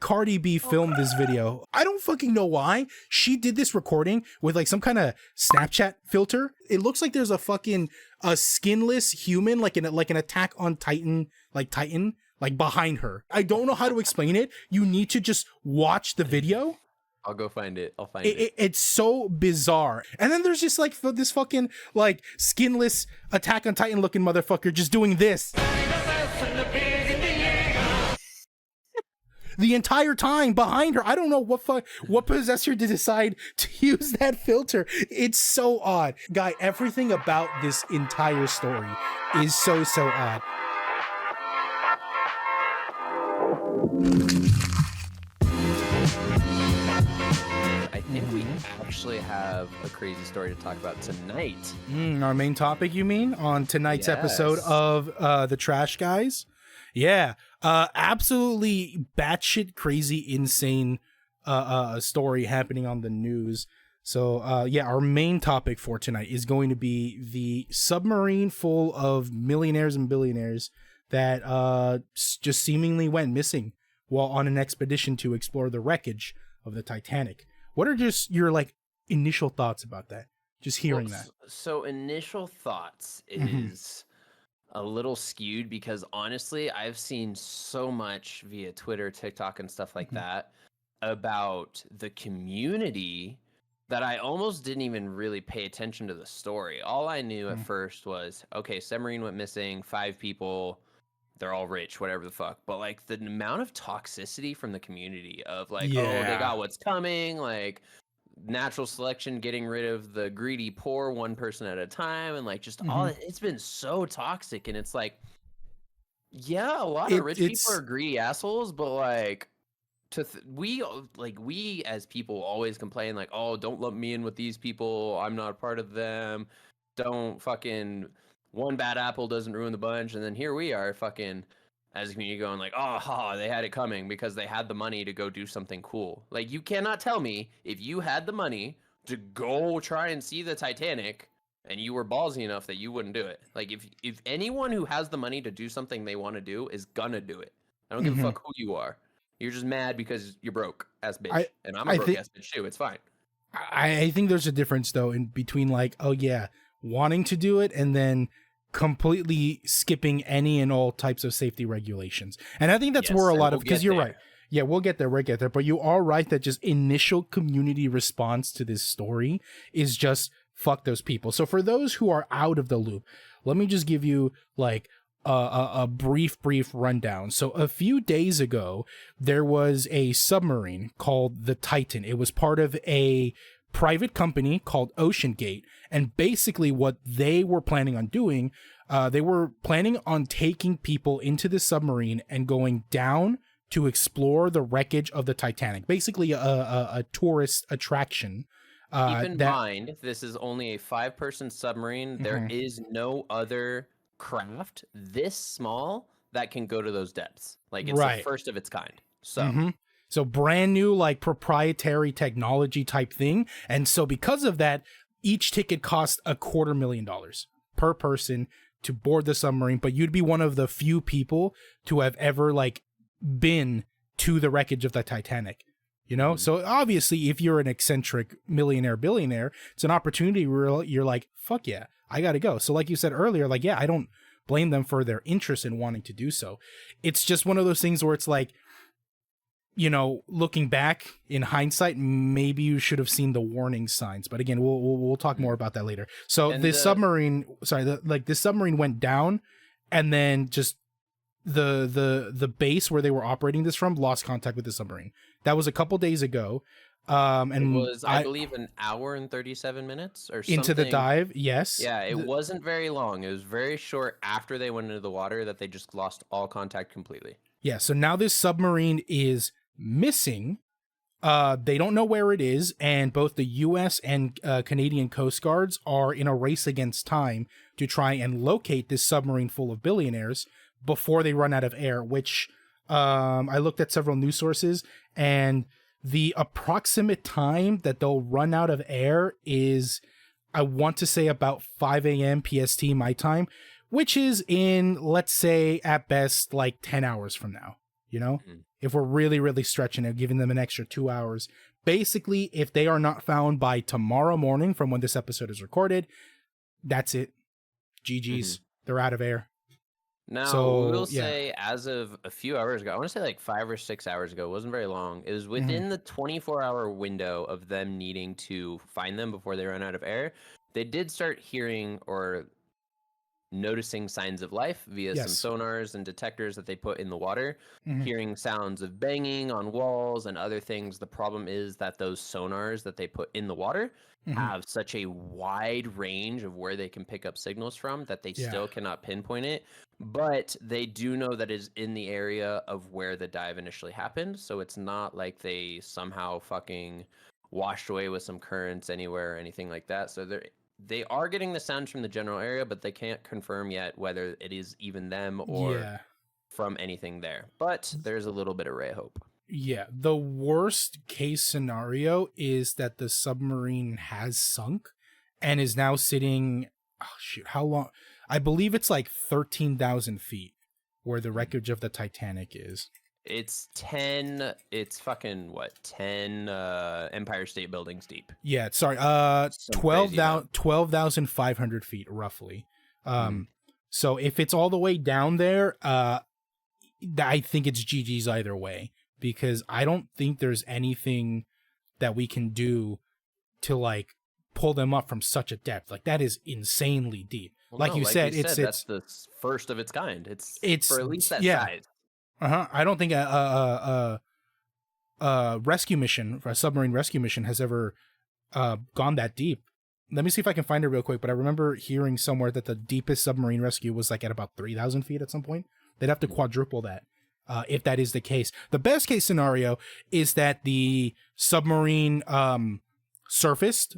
Cardi B filmed this video. I don't fucking know why. She did this recording with like some kind of Snapchat filter. It looks like there's a skinless human, like an Attack on Titan, like behind her. I don't know how to explain it. You need to just watch the video. I'll go find it. I'll find it. It's so bizarre. And then there's just like this fucking like skinless Attack on Titan looking motherfucker just doing this. The entire time behind her. I don't know what possessed her to decide to use that filter. It's so odd. Guy, everything about this entire story is so odd. I think we actually have a crazy story to talk about tonight. Our main topic, you mean? On tonight's episode of The Trash Guys? Yeah, absolutely batshit crazy, insane story happening on the news. So, our main topic for tonight is going to be the submarine full of millionaires and billionaires that just seemingly went missing while on an expedition to explore the wreckage of the Titanic. What are just your like initial thoughts about that? Just hearing that. So initial thoughts is a little skewed because honestly, I've seen so much via Twitter, TikTok, and stuff like that about the community that I almost didn't even really pay attention to the story. All I knew at first was, okay, submarine went missing, 5 people, they're all rich, whatever the fuck. But like the amount of toxicity from the community of like, oh, they got what's coming, like natural selection getting rid of the greedy poor one person at a time, and like just all it's been so toxic. And it's like, yeah, a lot of rich people are greedy assholes, but like we as people always complain like, oh, don't lump me in with these people, I'm not a part of them, don't fucking, one bad apple doesn't ruin the bunch. And then here we are fucking as a community going like, oh, they had it coming because they had the money to go do something cool. Like, you cannot tell me if you had the money to go try and see the Titanic and you were ballsy enough that you wouldn't do it. Like, if anyone who has the money to do something they want to do is gonna do it. I don't give a fuck who you are. You're just mad because you're broke ass bitch. And I'm a broke ass bitch too. It's fine. I think there's a difference though in between like, oh yeah, wanting to do it and then completely skipping any and all types of safety regulations. And I think that's where a lot of, because you're right. Yeah, we'll get there. But you are right that just initial community response to this story is just fuck those people. So for those who are out of the loop, let me just give you like a brief rundown. So a few days ago, there was a submarine called the Titan. It was part of a private company called OceanGate, and basically what they were planning on doing, they were planning on taking people into the submarine and going down to explore the wreckage of the Titanic, basically a tourist attraction. Keep in mind, this is only a 5-person submarine. There is no other craft this small that can go to those depths. Like, it's the first of its kind. So So brand new, like proprietary technology type thing. And so because of that, each ticket cost $250,000 per person to board the submarine. But you'd be one of the few people to have ever like been to the wreckage of the Titanic, you know? So obviously if you're an eccentric millionaire, billionaire, it's an opportunity where you're like, fuck yeah, I got to go. So like you said earlier, like, yeah, I don't blame them for their interest in wanting to do so. It's just one of those things where it's like, you know, looking back in hindsight, maybe you should have seen the warning signs. But again, we'll talk more about that later. So and this submarine went down, and then just the base where they were operating this from lost contact with the submarine. That was a couple days ago. And it was, I believe, an hour and 37 minutes or something. Into the dive, yes. Yeah, it wasn't very long. It was very short after they went into the water that they just lost all contact completely. Yeah, so now this submarine is missing. They don't know where it is, and both the U.S. and Canadian Coast Guards are in a race against time to try and locate this submarine full of billionaires before they run out of air, which I looked at several news sources, and the approximate time that they'll run out of air is, I want to say, about 5 a.m. PST my time, which is in, let's say, at best, like 10 hours from now. you know? Mhm. If we're really, really stretching it, giving them an extra 2 hours. Basically, if they are not found by tomorrow morning from when this episode is recorded, that's it. GG's. They're out of air. Now, we So, will yeah. say, as of a few hours ago, I want to say like 5 or 6 hours ago, it wasn't very long. It was within the 24-hour window of them needing to find them before they run out of air. They did start hearing or noticing signs of life via some Yes. sonars and detectors that they put in the water, Mhm. hearing sounds of banging on walls and other things. The problem is that those sonars that they put in the water Mhm. have such a wide range of where they can pick up signals from that they Yeah. still cannot pinpoint it. But they do know that it's in the area of where the dive initially happened. So it's not like they somehow fucking washed away with some currents anywhere or anything like that. So they are getting the sounds from the general area, but they can't confirm yet whether it is even them or Yeah. from anything there. But there's a little bit of ray of hope. Yeah. The worst case scenario is that the submarine has sunk and is now sitting, oh shoot, how long? I believe it's like 13,000 feet where the wreckage of the Titanic is. It's fucking what, 10 Empire State Buildings deep. Yeah, sorry. Some crazy amount. 12,500 feet roughly. So if it's all the way down there, I think it's GG's either way, because I don't think there's anything that we can do to like pull them up from such a depth. Like that is insanely deep. Well, Like no, you said, it's that's the first of its kind. It's for at least that yeah. size. I don't think a rescue mission, a submarine rescue mission, has ever gone that deep. Let me see if I can find it real quick, but I remember hearing somewhere that the deepest submarine rescue was like at about 3,000 feet at some point. They'd have to quadruple that if that is the case. The best case scenario is that the submarine surfaced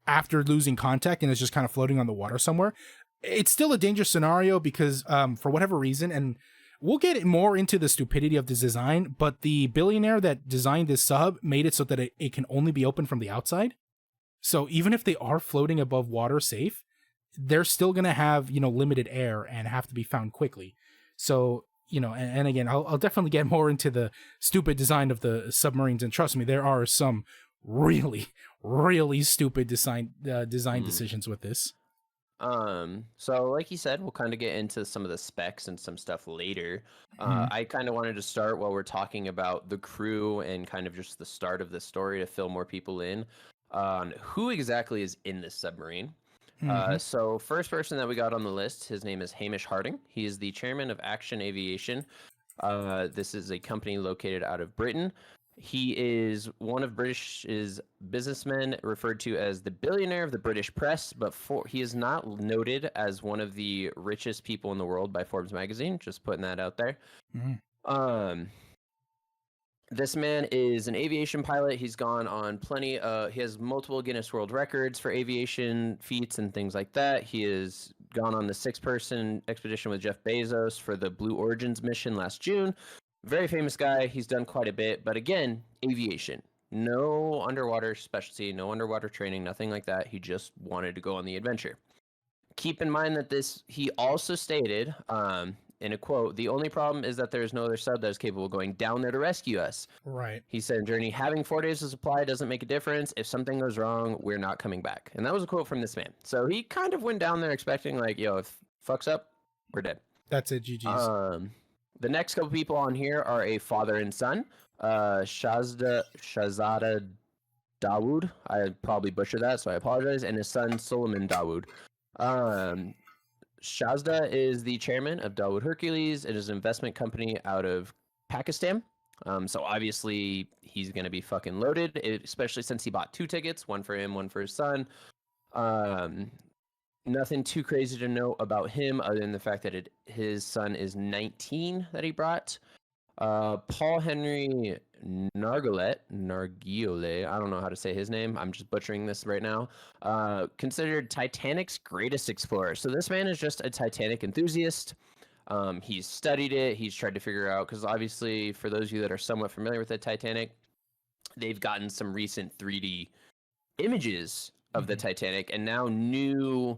after losing contact and is just kind of floating on the water somewhere. It's still a dangerous scenario because for whatever reason, and we'll get more into the stupidity of this design, but the billionaire that designed this sub made it so that it can only be opened from the outside. So even if they are floating above water safe, they're still going to have, limited air and have to be found quickly. So, and again, I'll definitely get more into the stupid design of the submarines. And trust me, there are some really, really stupid design decisions with this. So like you said, we'll kind of get into some of the specs and some stuff later. I kind of wanted to start while we're talking about the crew and kind of just the start of the story to fill more people in on who exactly is in this submarine. So first person that we got on the list, his name is Hamish Harding. He is the chairman of Action Aviation. This is a company located out of Britain. He is one of British's businessmen, referred to as the billionaire of the British press, but he is not noted as one of the richest people in the world by Forbes magazine. Just putting that out there. This man is an aviation pilot. He's gone on plenty. He has multiple Guinness World Records for aviation feats and things like that. He has gone on the 6-person expedition with Jeff Bezos for the Blue Origins mission last June. Very famous guy. He's done quite a bit. But again, aviation. No underwater specialty, no underwater training, nothing like that. He just wanted to go on the adventure. Keep in mind that he also stated, in a quote, "The only problem is that there is no other sub that is capable of going down there to rescue us." Right. He said, "Journey, having 4 days of supply doesn't make a difference. If something goes wrong, we're not coming back." And that was a quote from this man. So he kind of went down there expecting like, yo, if fucks up, we're dead. That's it, GG's. The next couple people on here are a father and son, Shahzada Dawood. I probably butchered that, so I apologize. And his son, Solomon Dawood. Shahzada is the chairman of Dawood Hercules. It is an investment company out of Pakistan. So obviously he's going to be fucking loaded, especially since he bought 2 tickets, one for him, one for his son. Nothing too crazy to know about him other than the fact that his son is 19 that he brought. Paul Henry Nargile, I don't know how to say his name. I'm just butchering this right now. Considered Titanic's greatest explorer. So this man is just a Titanic enthusiast. He's studied it. He's tried to figure out, because obviously for those of you that are somewhat familiar with the Titanic, they've gotten some recent 3D images of the Titanic, and now new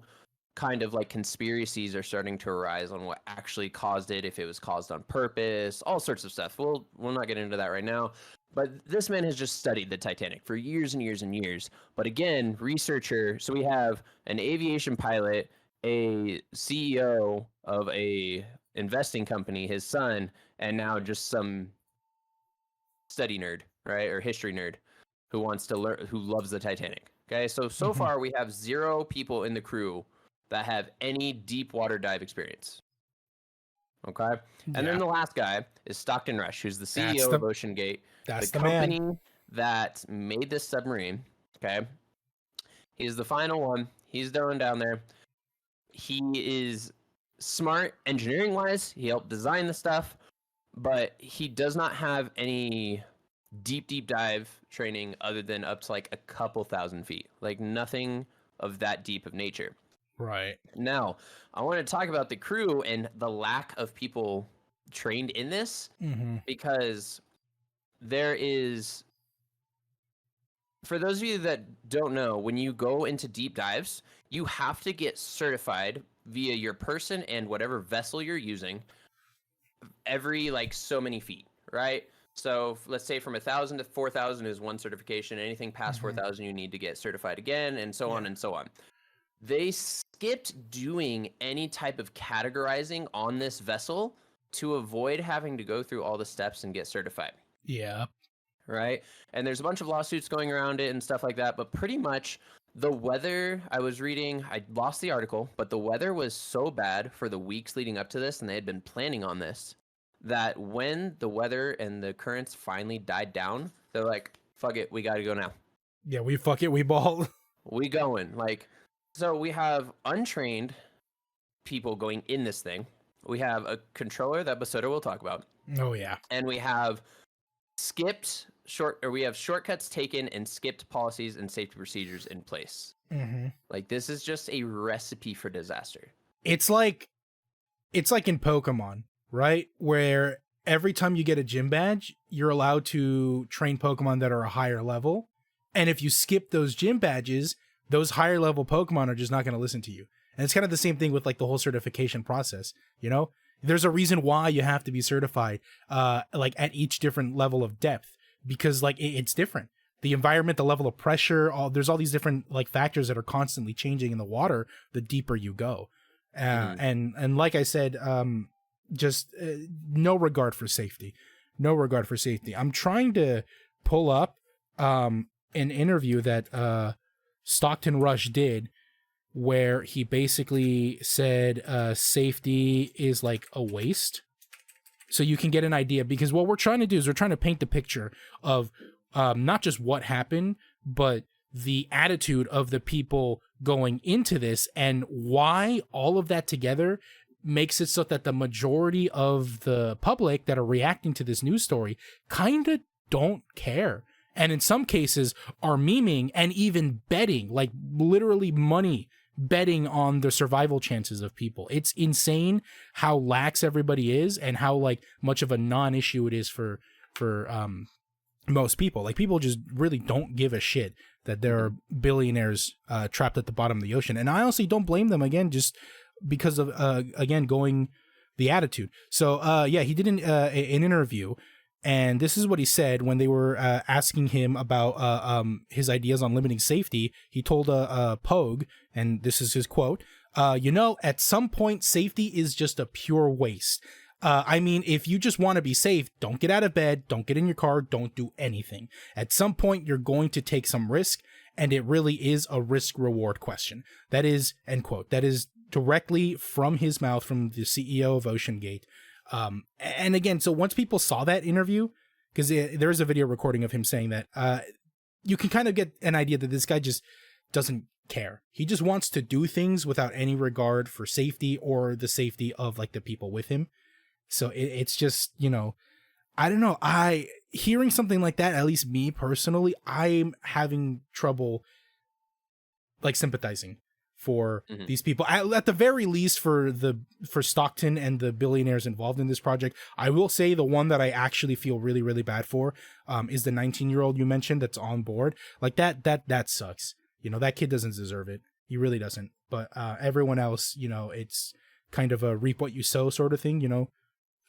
kind of like conspiracies are starting to arise on what actually caused it, if it was caused on purpose, all sorts of stuff. We'll not get into that right now. But this man has just studied the Titanic for years and years and years. But again, researcher, so we have an aviation pilot, a CEO of a investing company, his son, and now just some study nerd, right? Or history nerd who wants to learn, who loves the Titanic. Okay, so far we have 0 people in the crew that have any deep water dive experience. Okay, and then the last guy is Stockton Rush, who's the CEO of OceanGate, the company that made this submarine. Okay, he's the final one. He's going down there. He is smart engineering wise. He helped design the stuff, but he does not have any deep dive training other than up to like a couple thousand feet, like nothing of that deep of nature. Right. Now, I want to talk about the crew and the lack of people trained in this, because there is, for those of you that don't know, when you go into deep dives, you have to get certified via your person and whatever vessel you're using every like so many feet, right? So let's say from 1,000 to 4,000 is one certification. Anything past 4,000, you need to get certified again, and so on and so on. They skipped doing any type of categorizing on this vessel to avoid having to go through all the steps and get certified. Yeah. Right? And there's a bunch of lawsuits going around it and stuff like that, but pretty much the weather, I was reading, I lost the article, but the weather was so bad for the weeks leading up to this, and they had been planning on this, that when the weather and the currents finally died down, they're like, fuck it, we gotta go now. Yeah, we ball. We going. Like, so we have untrained people going in this thing. We have a controller that Basoda will talk about. Oh yeah. And we have shortcuts taken and skipped policies and safety procedures in place. Like, this is just a recipe for disaster. It's like in Pokemon, right? Where every time you get a gym badge, you're allowed to train Pokemon that are a higher level. And if you skip those gym badges, those higher level Pokemon are just not going to listen to you. And it's kind of the same thing with like the whole certification process, you know? There's a reason why you have to be certified like at each different level of depth, because like it's different. The environment, the level of pressure, there's all these different like factors that are constantly changing in the water the deeper you go. And like I said, just no regard for safety. No regard for safety. I'm trying to pull up an interview that Stockton Rush did, where he basically said safety is like a waste. So you can get an idea, because what we're trying to do is we're trying to paint the picture of not just what happened, but the attitude of the people going into this, and why all of that together makes it so that the majority of the public that are reacting to this news story kind of don't care. And in some cases are memeing and even betting, like literally money betting on the survival chances of people. It's insane how lax everybody is and how like much of a non-issue it is for most people. Like, people just really don't give a shit that there are billionaires trapped at the bottom of the ocean. And I honestly don't blame them, again, just because of again going the attitude. So yeah, he did an interview, and this is what he said when they were asking him about his ideas on limiting safety. He told Pogue, and this is his quote, at some point, safety is just a pure waste. I mean, if you just want to be safe, don't get out of bed, don't get in your car, don't do anything. At some point, you're going to take some risk, and it really is a risk-reward question. That is, end quote. That is directly from his mouth, from the CEO of OceanGate. And again, so once people saw that interview, because there is a video recording of him saying that, you can kind of get an idea that this guy just doesn't care. He just wants to do things without any regard for safety or the safety of like the people with him. So it's just, I don't know. Hearing something like that, at least me personally, I'm having trouble like sympathizing for these people. At the very least, for Stockton and the billionaires involved in this project. I will say the one that I actually feel really, really bad for is the 19-year-old you mentioned that's on board. Like that sucks. That kid doesn't deserve it. He really doesn't. but everyone else, it's kind of a reap what you sow sort of thing,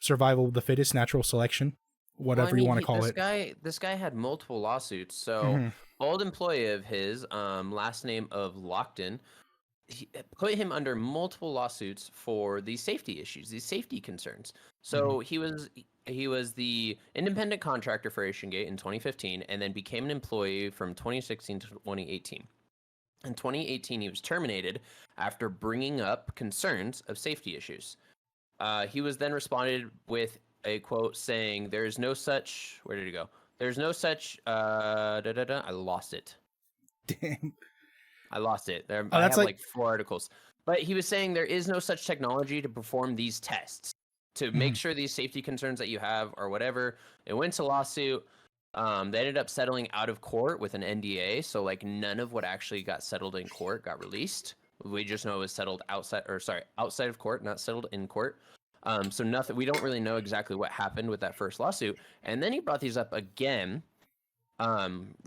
survival of the fittest, natural selection, whatever you want to call it. This guy had multiple lawsuits. So, Mhm. old employee of his, last name of Lockton, he put him under multiple lawsuits for these safety issues, these safety concerns. So he was the independent contractor for OceanGate in 2015, and then became an employee from 2016 to 2018. In 2018, he was terminated after bringing up concerns of safety issues. He was then responded with a quote saying, "There is no such." Where did it go? There's no such. I lost it. Damn. I lost it. I that's have like- like 4 articles. But he was saying there is no such technology to perform these tests to make sure these safety concerns that you have or whatever. It went to lawsuit. They ended up settling out of court with an NDA. So like none of what actually got settled in court got released. We just know it was settled outside of court, not settled in court. So nothing. We don't really know exactly what happened with that first lawsuit. And then he brought these up again.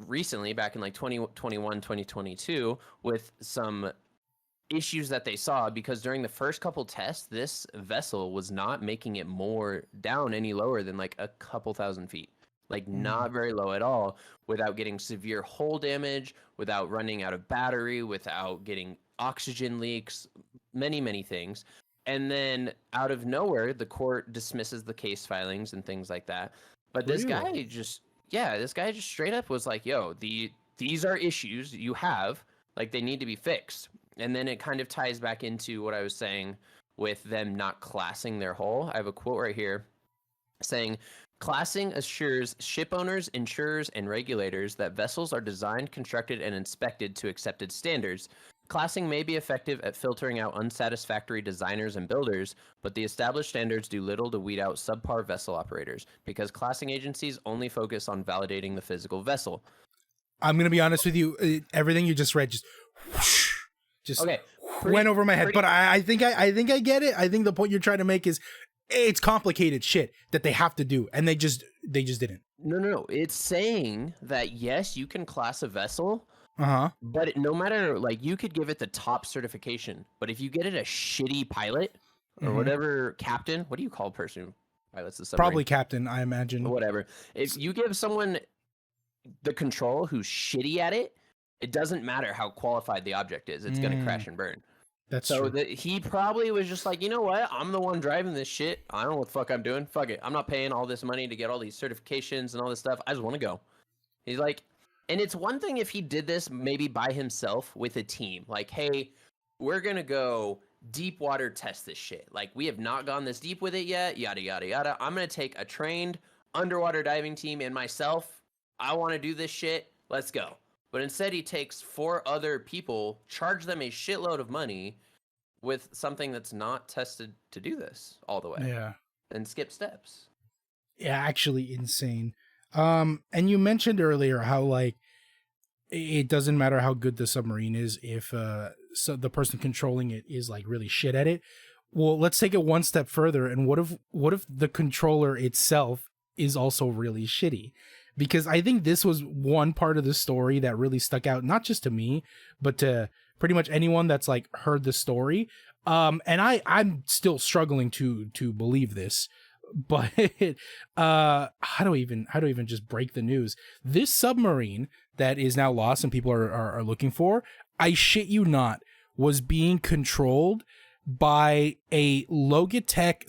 Recently, back in like 2021, 2022, with some issues that they saw, because during the first couple tests, this vessel was not making it more down any lower than like a couple thousand feet, like not very low at all, without getting severe hull damage, without running out of battery, without getting oxygen leaks, many things. And then out of nowhere, the court dismisses the case filings and things like that. But this guy just straight up was like, yo, these are issues you have, like they need to be fixed. And then it kind of ties back into what I was saying with them not classing their hull. I have a quote right here saying, "Classing assures ship owners, insurers, and regulators that vessels are designed, constructed, and inspected to accepted standards. Classing may be effective at filtering out unsatisfactory designers and builders, but the established standards do little to weed out subpar vessel operators, because classing agencies only focus on validating the physical vessel." I'm gonna be honest with you. Everything you just read just Okay, went over my head. But I think I get it. I think the point you're trying to make is it's complicated shit that they have to do, and they just didn't. No. It's saying that yes, you can class a vessel. But no matter, like, you could give it the top certification, but if you get it a shitty pilot or whatever, captain, what do you call a person who pilots the submarine? Probably captain, I imagine. Whatever. If you give someone the control who's shitty at it, it doesn't matter how qualified the object is. It's going to crash and burn. That's so true. He probably was just like, you know what? I'm the one driving this shit. I don't know what the fuck I'm doing. Fuck it. I'm not paying all this money to get all these certifications and all this stuff. I just want to go. He's like, and it's one thing if he did this maybe by himself with a team. Like, hey, we're going to go deep water test this shit. Like, we have not gone this deep with it yet, yada, yada, yada. I'm going to take a trained underwater diving team and myself. I want to do this shit. Let's go. But instead, he takes 4 other people, charge them a shitload of money with something that's not tested to do this all the way. Yeah. And skip steps. Yeah, actually insane. And you mentioned earlier how, like, it doesn't matter how good the submarine is if so the person controlling it is like really shit at it. Well, let's take it one step further. And what if the controller itself is also really shitty? Because I think this was one part of the story that really stuck out, not just to me, but to pretty much anyone that's like heard the story. And I'm still struggling to believe this. But how do I even just break the news? This submarine that is now lost and people are looking for, I shit you not, was being controlled by a Logitech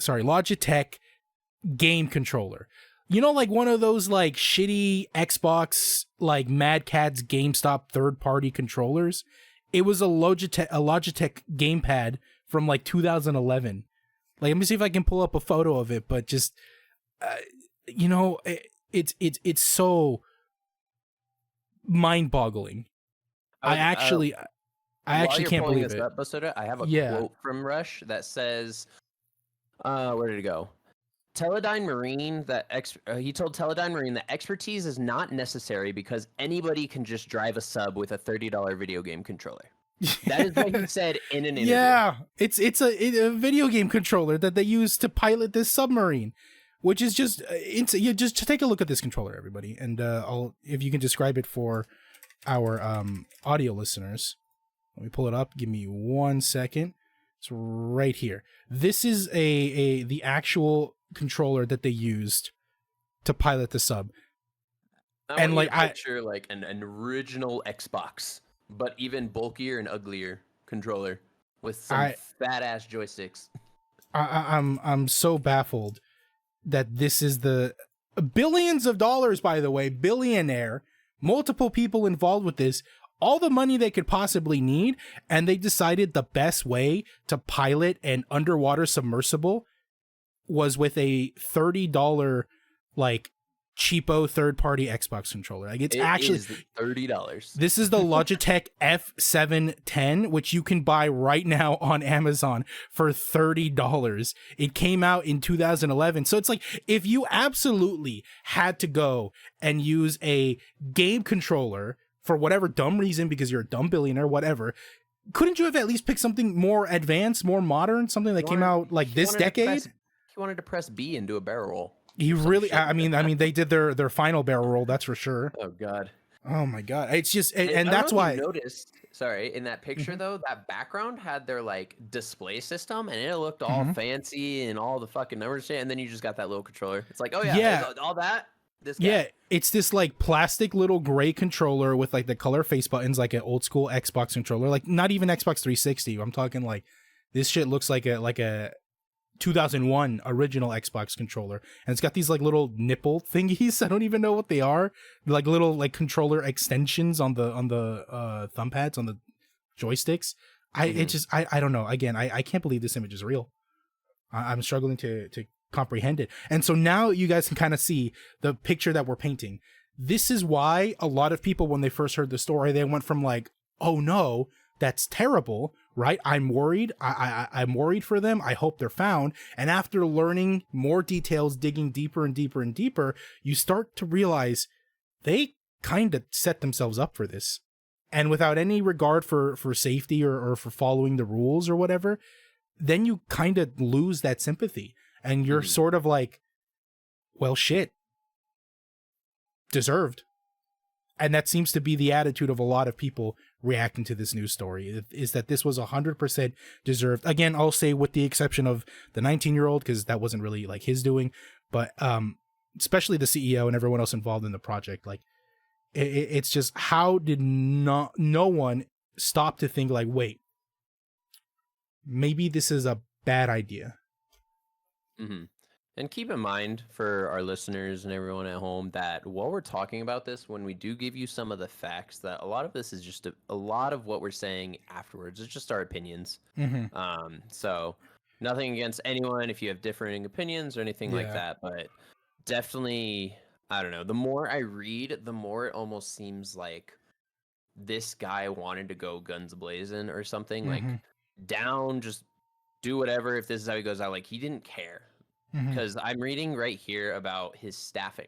game controller. You know, like one of those like shitty Xbox, like Mad Catz GameStop third-party controllers. It was a Logitech gamepad from like 2011. Like, let me see if I can pull up a photo of it, but just, it's so mind-boggling. I actually can't believe it. Up, Basoda, I have a quote from Rush that says, where did it go? Teledyne Marine, he told Teledyne Marine that expertise is not necessary because anybody can just drive a sub with a $30 video game controller. That is what he said in an interview. Yeah, it's a video game controller that they use to pilot this submarine, which is just just take a look at this controller, everybody, and if you can describe it for our audio listeners. Let me pull it up. Give me 1 second. It's right here. This is the actual controller that they used to pilot the sub. I want you to picture like an original Xbox, but even bulkier and uglier controller with some fat ass joysticks. I'm so baffled that this is the billions of dollars, by the way, billionaire, multiple people involved with this, all the money they could possibly need, and they decided the best way to pilot an underwater submersible was with a $30 like cheapo third-party Xbox controller. Like it actually is $30. This is the Logitech F710, which you can buy right now on Amazon for $30. It came out in 2011. So it's like, if you absolutely had to go and use a game controller for whatever dumb reason, because you're a dumb billionaire, whatever, couldn't you have at least picked something more advanced, more modern, something that came out like this decade? He wanted to press B and do a barrel roll. He really, I mean, they did their final barrel roll, that's for sure. Oh God. Oh my God. It's just, and that's why. Noticed, sorry, in that picture though, that background had their like display system, and it looked all fancy and all the fucking numbers, and then you just got that little controller. It's like, oh yeah, all that. This guy. Yeah, it's this like plastic little gray controller with like the color face buttons, like an old school Xbox controller, like not even Xbox 360. I'm talking like this shit looks like a 2001 original Xbox controller, and it's got these like little nipple thingies. I don't even know what they are, like little like controller extensions on the thumb pads on the joysticks. I don't know. Again, I can't believe this image is real. I'm struggling to comprehend it. And so now you guys can kind of see the picture that we're painting. This is why a lot of people, when they first heard the story, they went from like, oh no, that's terrible, right? I'm worried. I'm worried for them. I hope they're found. And after learning more details, digging deeper and deeper and deeper, you start to realize they kind of set themselves up for this. And without any regard for safety or for following the rules or whatever, then you kind of lose that sympathy. And you're sort of like, well, shit. Deserved. And that seems to be the attitude of a lot of people reacting to this news story, is that this was 100% deserved. Again, I'll say with the exception of the 19-year-old, because that wasn't really like his doing, but especially the CEO and everyone else involved in the project. Like, it's just, how did no one stop to think like, wait, maybe this is a bad idea. Mm-hmm. And keep in mind for our listeners and everyone at home that while we're talking about this, when we do give you some of the facts, that a lot of this is just a lot of what we're saying afterwards. It's just our opinions. So nothing against anyone if you have differing opinions or anything like that. But definitely, I don't know. The more I read, the more it almost seems like this guy wanted to go guns blazing or something. Like, down, just do whatever. If this is how he goes out, like, he didn't care. Because I'm reading right here about his staffing.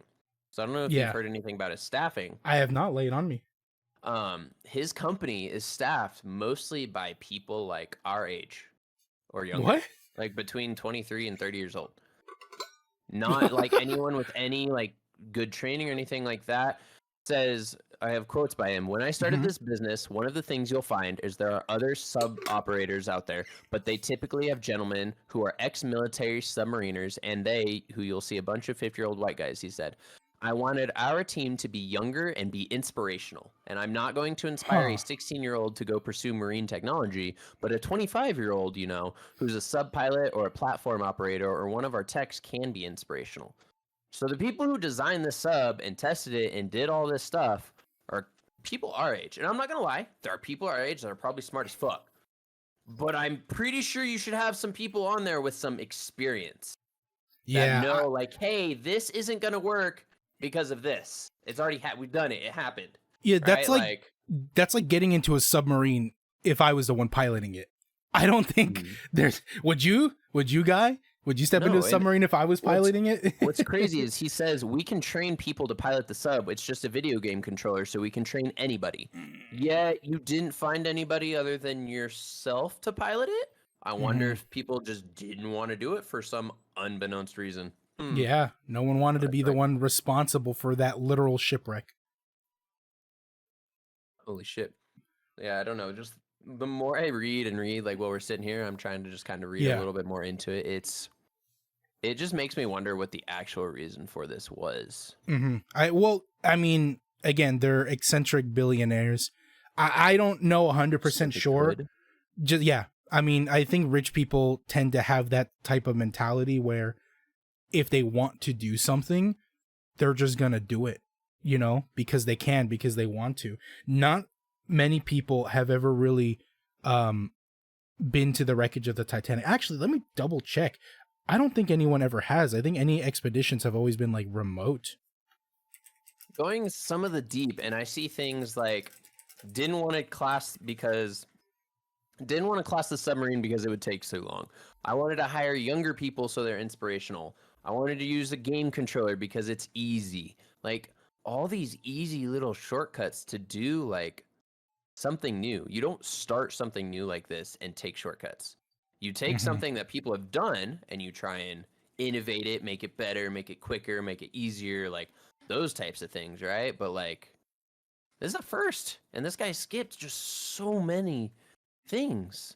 So I don't know if you've heard anything about his staffing. I have not. Lay it on me. His company is staffed mostly by people like our age or younger. What? Like between 23 and 30 years old. Not like anyone with any like good training or anything like that. Says, I have quotes by him. When I started this business, one of the things you'll find is there are other sub operators out there, but they typically have gentlemen who are ex-military submariners, and who you'll see a bunch of 50-year-old white guys, he said. I wanted our team to be younger and be inspirational, and I'm not going to inspire a 16-year-old to go pursue marine technology, but a 25-year-old, who's a sub pilot or a platform operator or one of our techs can be inspirational. So the people who designed this sub and tested it and did all this stuff are people our age. And I'm not going to lie, there are people our age that are probably smart as fuck. But I'm pretty sure you should have some people on there with some experience. Yeah. That know, like, hey, this isn't going to work because of this. It's already we've done it. It happened. Yeah, that's right? That's like getting into a submarine if I was the one piloting it. I don't think there's... Would you, guy? Would you step into a submarine if I was piloting it? What's crazy is he says we can train people to pilot the sub. It's just a video game controller, so we can train anybody. Yeah, you didn't find anybody other than yourself to pilot it? I wonder if people just didn't want to do it for some unbeknownst reason. Yeah, no one wanted to be the one responsible for that literal shipwreck. Holy shit. Yeah, I don't know. Just The more I read and read, like while we're sitting here, I'm trying to just kind of read a Yeah. little bit more into it. It just makes me wonder what the actual reason for this was. I mean, again, they're eccentric billionaires. I don't know 100% Simply sure. could. Just yeah. I mean, I think rich people tend to have that type of mentality where if they want to do something, they're just gonna do it, because they can, because they want to. Not many people have ever really been to the wreckage of the Titanic. Actually, let me double check. I don't think anyone ever has. I think any expeditions have always been like remote. Going some of the deep, and I see things like didn't want to class the submarine because it would take so long. I wanted to hire younger people so they're inspirational. I wanted to use a game controller because it's easy. Like all these easy little shortcuts to do like something new. You don't start something new like this and take shortcuts. You take Mhm. something that people have done and you try and innovate it, make it better, make it quicker, make it easier, like those types of things, right? But like this is a first, and this guy skipped just so many things.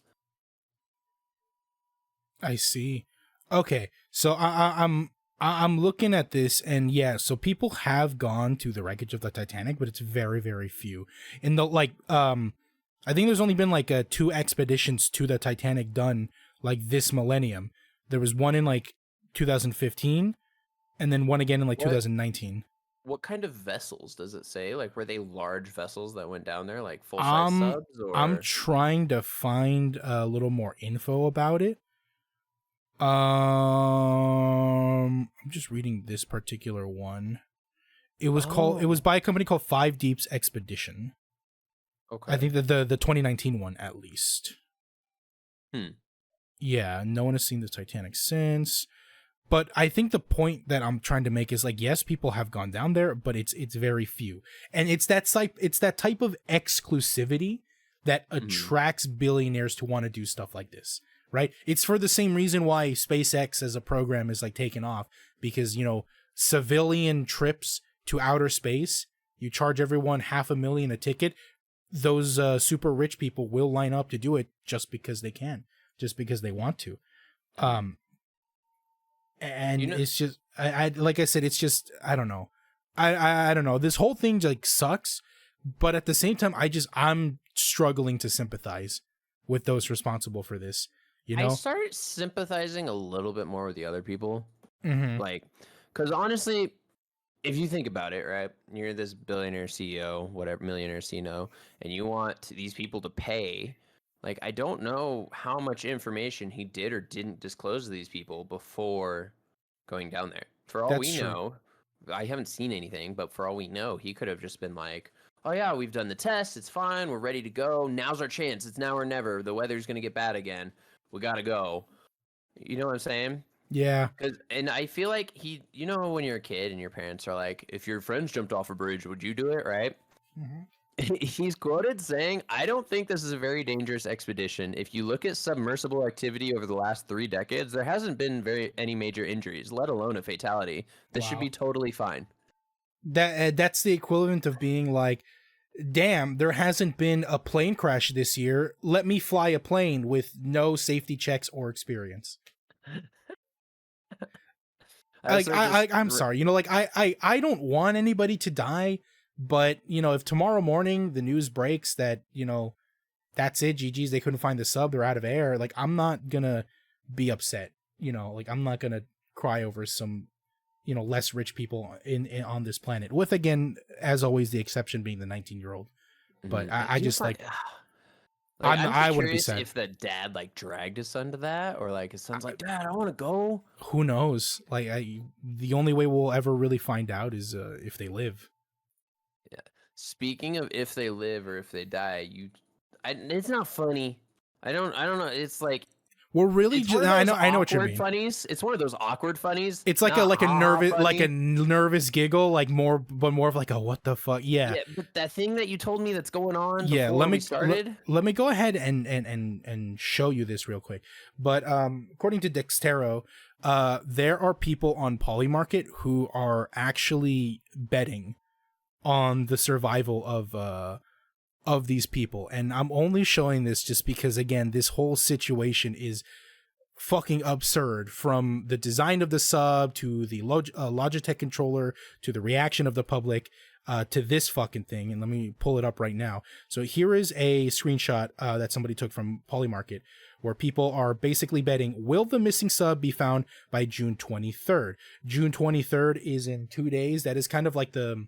I see. Okay, so I'm looking at this, and yeah, so people have gone to the wreckage of the Titanic, but it's very, very few. In the I think there's only been like 2 expeditions to the Titanic done like this millennium. There was one in like 2015, and then one again in like What 2019. what kind of vessels does it say? Like were they large vessels that went down there, like full size Um, subs, I'm or trying to find a little more info about it. I'm just reading this particular one. It was oh, by a company called Five Deeps Expedition. I okay. think that the 2019 one at least. Hmm. Yeah, no one has seen the Titanic since. But I think the point that I'm trying to make is like, yes, people have gone down there, but it's very few. And it's that type of exclusivity that Hmm. attracts billionaires to want to do stuff like this. Right? It's for the same reason why SpaceX as a program is like taken off, because, civilian trips to outer space, you charge everyone $500,000 a ticket. Those super rich people will line up to do it just because they can, just because they want to. Um, You and know, it's just I like I said, it's just I don't know. I don't know. This whole thing like sucks, but at the same time I'm struggling to sympathize with those responsible for this, you I know? started sympathizing a little bit more with the other people. Mhm. Like, because honestly, if you think about it, right, you're this billionaire CEO, whatever, millionaire CEO, and you want these people to pay. Like, I don't know how much information he did or didn't disclose to these people before going down there. For all That's we true. know, I haven't seen anything, but for all we know, he could have just been like, oh, yeah, we've done the test. It's fine. We're ready to go. Now's our chance. It's now or never. The weather's going to get bad again. We got to go. You know what I'm saying? Yeah. And I feel like when you're a kid and your parents are like, if your friends jumped off a bridge, would you do it? Right? Mhm. He's quoted saying, I don't think this is a very dangerous expedition. If you look at submersible activity over the last 3 decades, there hasn't been any major injuries, let alone a fatality. This should be Wow. totally fine. That's the equivalent of being like, damn, there hasn't been a plane crash this year. Let me fly a plane with no safety checks or experience. I Like also just, I'm sorry, like I don't want anybody to die, but if tomorrow morning the news breaks that that's it, GG's, they couldn't find the sub, they're out of air, like I'm not gonna be upset. Like I'm not gonna cry over some less rich people in on this planet, with, again, as always, the exception being the 19-year-old. But I I do just find, like like, I'm I just wouldn't be curious sad. if the dad like dragged his son to that, or like his son's like, Dad, I want to go. Who knows? Like the only way we'll ever really find out is if they live. Yeah. Speaking of if they live or if they die, it's not funny. I don't know. It's like We're really it's one just, of I those know what you awkward mean. funnies. It's one of those awkward funnies, It's like a not ha ha funny. nervous giggle, like more of like a what the fuck. Yeah. Yeah, but that thing that you told me that's going on Yeah, before we started. let me go ahead and show you this real quick. But according to Dextero, there are people on Polymarket who are actually betting on the survival of these people. And I'm only showing this just because, again, this whole situation is fucking absurd, from the design of the sub to the Logitech controller to the reaction of the public to this fucking thing. And let me pull it up right now. So here is a screenshot that somebody took from Polymarket, where people are basically betting, will the missing sub be found by June 23rd? June 23rd is in 2 days. That is kind of like the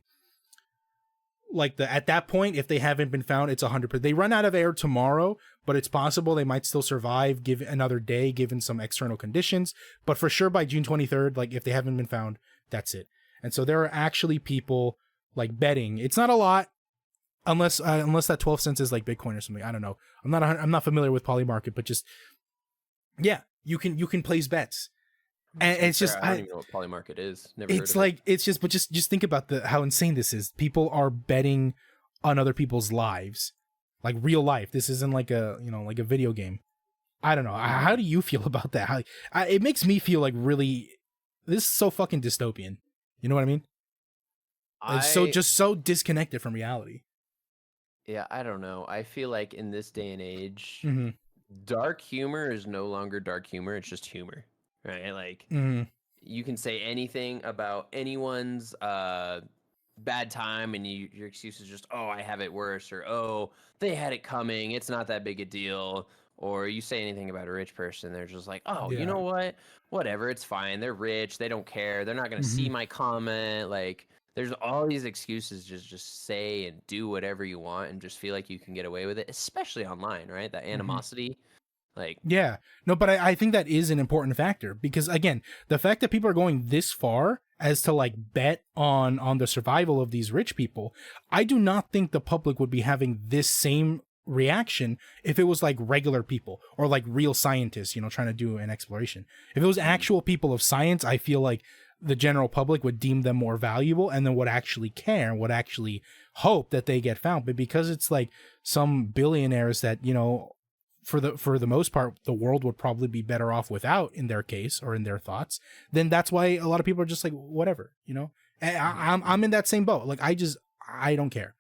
at that point, if they haven't been found, it's 100%. They run out of air tomorrow, but it's possible they might still survive, give another day, given some external conditions. But for sure, by June 23rd, like, if they haven't been found, that's it. And so there are actually people like betting. It's not a lot, unless that 12 cents is like Bitcoin or something. I don't know. I'm not familiar with Polymarket, but just, yeah, you can place bets. And it's just, I don't even know what Polymarket is. Never it's like, it's just, but just think about how insane this is. People are betting on other people's lives, like real life. This isn't like a video game. I don't know. How do you feel about that? It makes me feel like really, this is so fucking dystopian. You know what I mean? It's so disconnected from reality. Yeah, I don't know. I feel like in this day and age, Mm-hmm. dark humor is no longer dark humor. It's just humor. Right, like you can say anything about anyone's bad time, and your excuse is just, oh, I have it worse, or oh, they had it coming, it's not that big a deal. Or you say anything about a rich person, they're just like, oh, you know what? Whatever, it's fine. They're rich, they don't care, they're not gonna see my comment. Like, there's all these excuses. Just say and do whatever you want, and just feel like you can get away with it, especially online, right? That animosity. Like, yeah, no, but I think that is an important factor, because again, the fact that people are going this far as to like bet on the survival of these rich people, I do not think the public would be having this same reaction if it was like regular people or like real scientists, trying to do an exploration. If it was actual people of science, I feel like the general public would deem them more valuable and then would actually care, would actually hope that they get found. But because it's like some billionaires that, for the most part, the world would probably be better off without, in their case or in their thoughts, then that's why a lot of people are just like, whatever, And I'm in that same boat. Like, I don't care.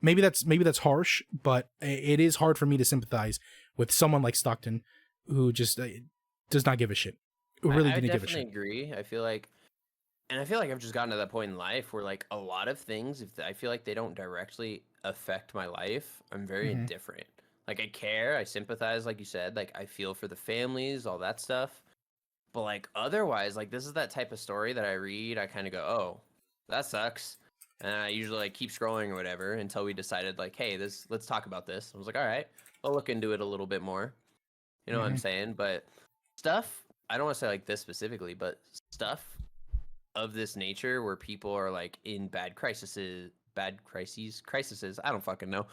Maybe that's harsh, but it is hard for me to sympathize with someone like Stockton, who just does not give a shit. Who really didn't give a shit. I definitely agree. I feel like I've just gotten to that point in life where, like, a lot of things, if I feel like they don't directly affect my life, I'm very indifferent. Like, I care, I sympathize, like you said, like, I feel for the families, all that stuff. But, like, otherwise, like, this is that type of story that I read, I kind of go, oh, that sucks. And I usually, like, keep scrolling or whatever until we decided, like, hey, let's talk about this. I was like, all right, I'll look into it a little bit more. You know what I'm saying? But stuff, I don't want to say, like, this specifically, but stuff of this nature where people are, like, in bad crises, I don't fucking know.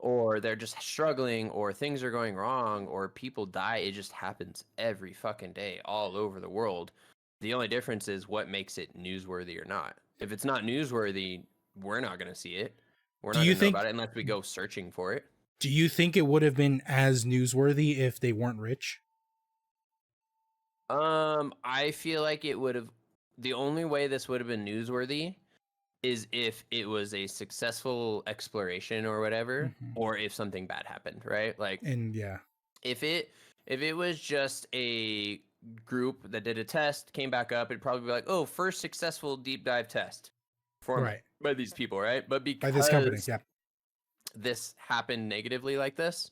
Or they're just struggling, or things are going wrong, or people die. It just happens every fucking day all over the world. The only difference is what makes it newsworthy or not. If it's not newsworthy, we're not going to see it. We're not going to know about it unless we go searching for it. Do you think it would have been as newsworthy if they weren't rich? I feel like it would have. The only way this would have been newsworthy is if it was a successful exploration or whatever, or if something bad happened, right? Like, and yeah, if it was just a group that did a test, came back up, it'd probably be like, oh, first successful deep dive test by these people, right? But because by this company, this happened negatively like this,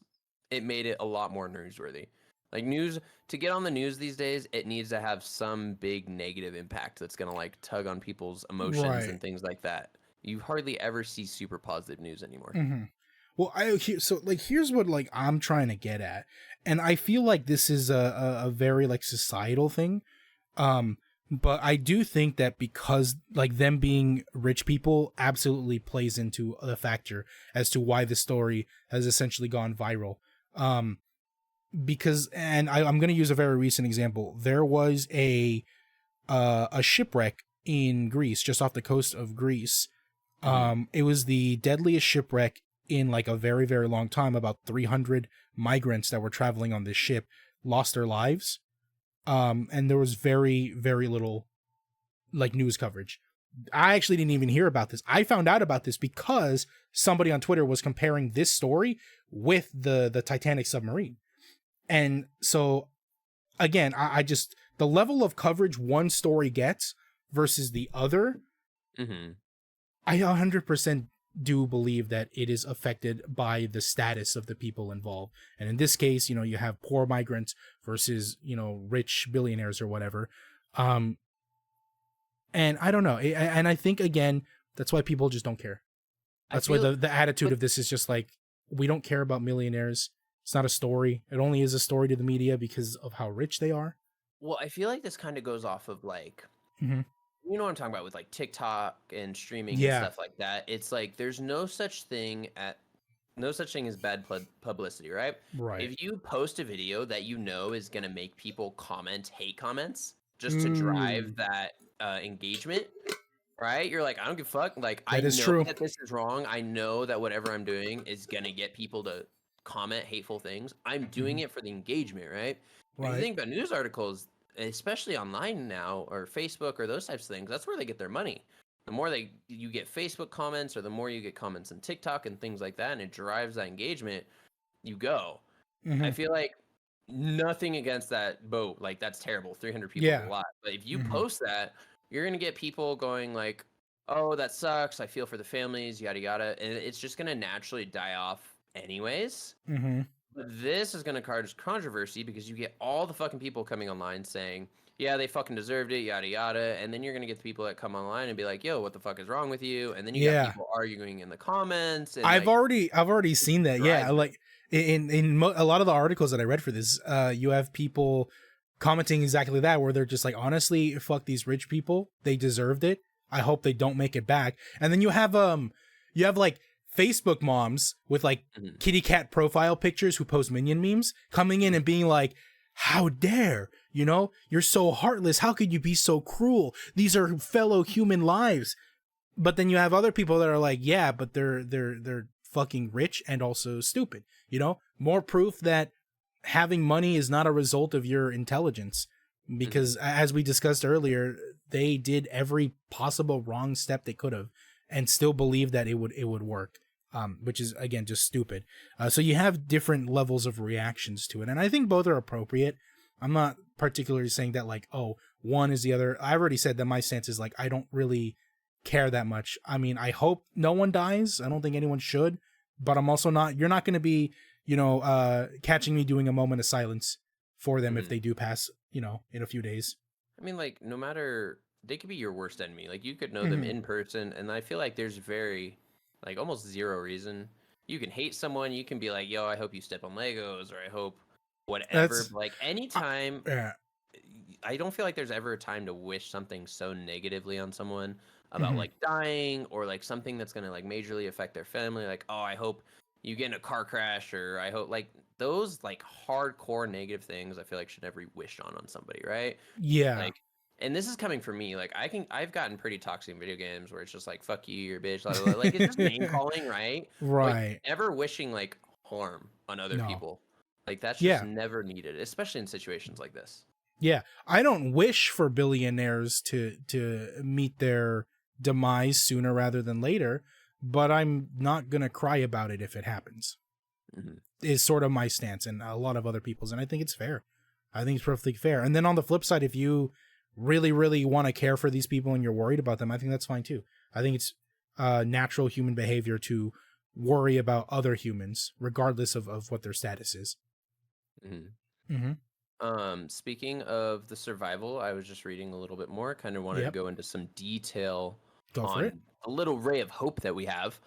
it made it a lot more newsworthy. Like, news, to get on the news these days, it needs to have some big negative impact that's going to, like, tug on people's emotions and things like that. You hardly ever see super positive news anymore. Well, here's what, like, I'm trying to get at. And I feel like this is a very, like, societal thing. But I do think that because, like, them being rich people absolutely plays into the factor as to why the story has essentially gone viral. Because, and I'm going to use a very recent example. There was a shipwreck in Greece, just off the coast of Greece. It was the deadliest shipwreck in, like, a very, very long time. About 300 migrants that were traveling on this ship lost their lives. And there was very, very little, like, news coverage. I actually didn't even hear about this. I found out about this because somebody on Twitter was comparing this story with the Titanic submarine. And so again, I just, the level of coverage one story gets versus the other, Mm-hmm. I 100% do believe that it is affected by the status of the people involved. And in this case, you have poor migrants versus, rich billionaires or whatever. And I don't know. And I think, again, that's why people just don't care. That's why the attitude of this is just like, we don't care about millionaires. It's not a story. It only is a story to the media because of how rich they are. Well, I feel like this kind of goes off of like, Mm-hmm. you know what I'm talking about with like TikTok and streaming and Yeah. stuff like that. It's like there's no such thing as bad publicity, right? Right. If you post a video that you know is gonna make people comment hate comments just to drive that engagement, right? You're like, I don't give a fuck. Like, I know that this is wrong. I know that whatever I'm doing is gonna get people to comment hateful things. I'm doing it for the engagement, right? If you think about news articles, especially online now, or Facebook or those types of things, that's where they get their money. The more you get Facebook comments, or the more you get comments on TikTok and things like that, and it drives that engagement, you go. I feel like nothing against that boat. Like, that's terrible. 300 people is a lot. But if you post that, you're going to get people going like, oh, that sucks. I feel for the families, yada, yada. And it's just going to naturally die off anyways. But this is going to cause controversy because you get all the fucking people coming online saying, yeah, they fucking deserved it, yada, yada. And then you're going to get the people that come online and be like, yo, what the fuck is wrong with you? And then you got people arguing in the comments. And I've already seen that. Yeah. Like in a lot of the articles that I read for this, you have people commenting exactly that, where they're just like, honestly, fuck these rich people. They deserved it. I hope they don't make it back. And then you have like Facebook moms with like kitty cat profile pictures who post minion memes coming in and being like, how dare, you're so heartless. How could you be so cruel? These are fellow human lives. But then you have other people that are like, yeah, but they're fucking rich and also stupid. More proof that having money is not a result of your intelligence, because as we discussed earlier, they did every possible wrong step they could have and still believe that it would work. Which is, again, just stupid. So you have different levels of reactions to it. And I think both are appropriate. I'm not particularly saying that like, oh, one is the other. I already said that my stance is like, I don't really care that much. I mean, I hope no one dies. I don't think anyone should. But I'm also not, you're not going to be, catching me doing a moment of silence for them if they do pass, in a few days. I mean, like, no matter, they could be your worst enemy. Like, you could know them in person. And I feel like there's like almost zero reason. You can hate someone. You can be like, yo, I hope you step on Legos, or I hope whatever. Like, anytime, I don't feel like there's ever a time to wish something so negatively on someone about like dying, or like something that's going to like majorly affect their family. Like, oh, I hope you get in a car crash, or I hope, like, those like hardcore negative things I feel like should never be wished on somebody, right? Yeah. Like, and this is coming from me. Like, I've gotten pretty toxic in video games where it's just like, fuck you, you're a bitch. Blah, blah, blah. Like, it's just name calling, right? Right. Like, never wishing like harm on other people. Like, that's just never needed, especially in situations like this. Yeah. I don't wish for billionaires to meet their demise sooner rather than later, but I'm not going to cry about it if it happens. Is sort of my stance, and a lot of other people's. And I think it's fair. I think it's perfectly fair. And then on the flip side, if you really, really want to care for these people and you're worried about them, I think that's fine too. I think it's natural human behavior to worry about other humans, regardless of what their status is. Speaking of the survival, I was just reading a little bit more. Kind of wanted to go into some detail on a little ray of hope that we have.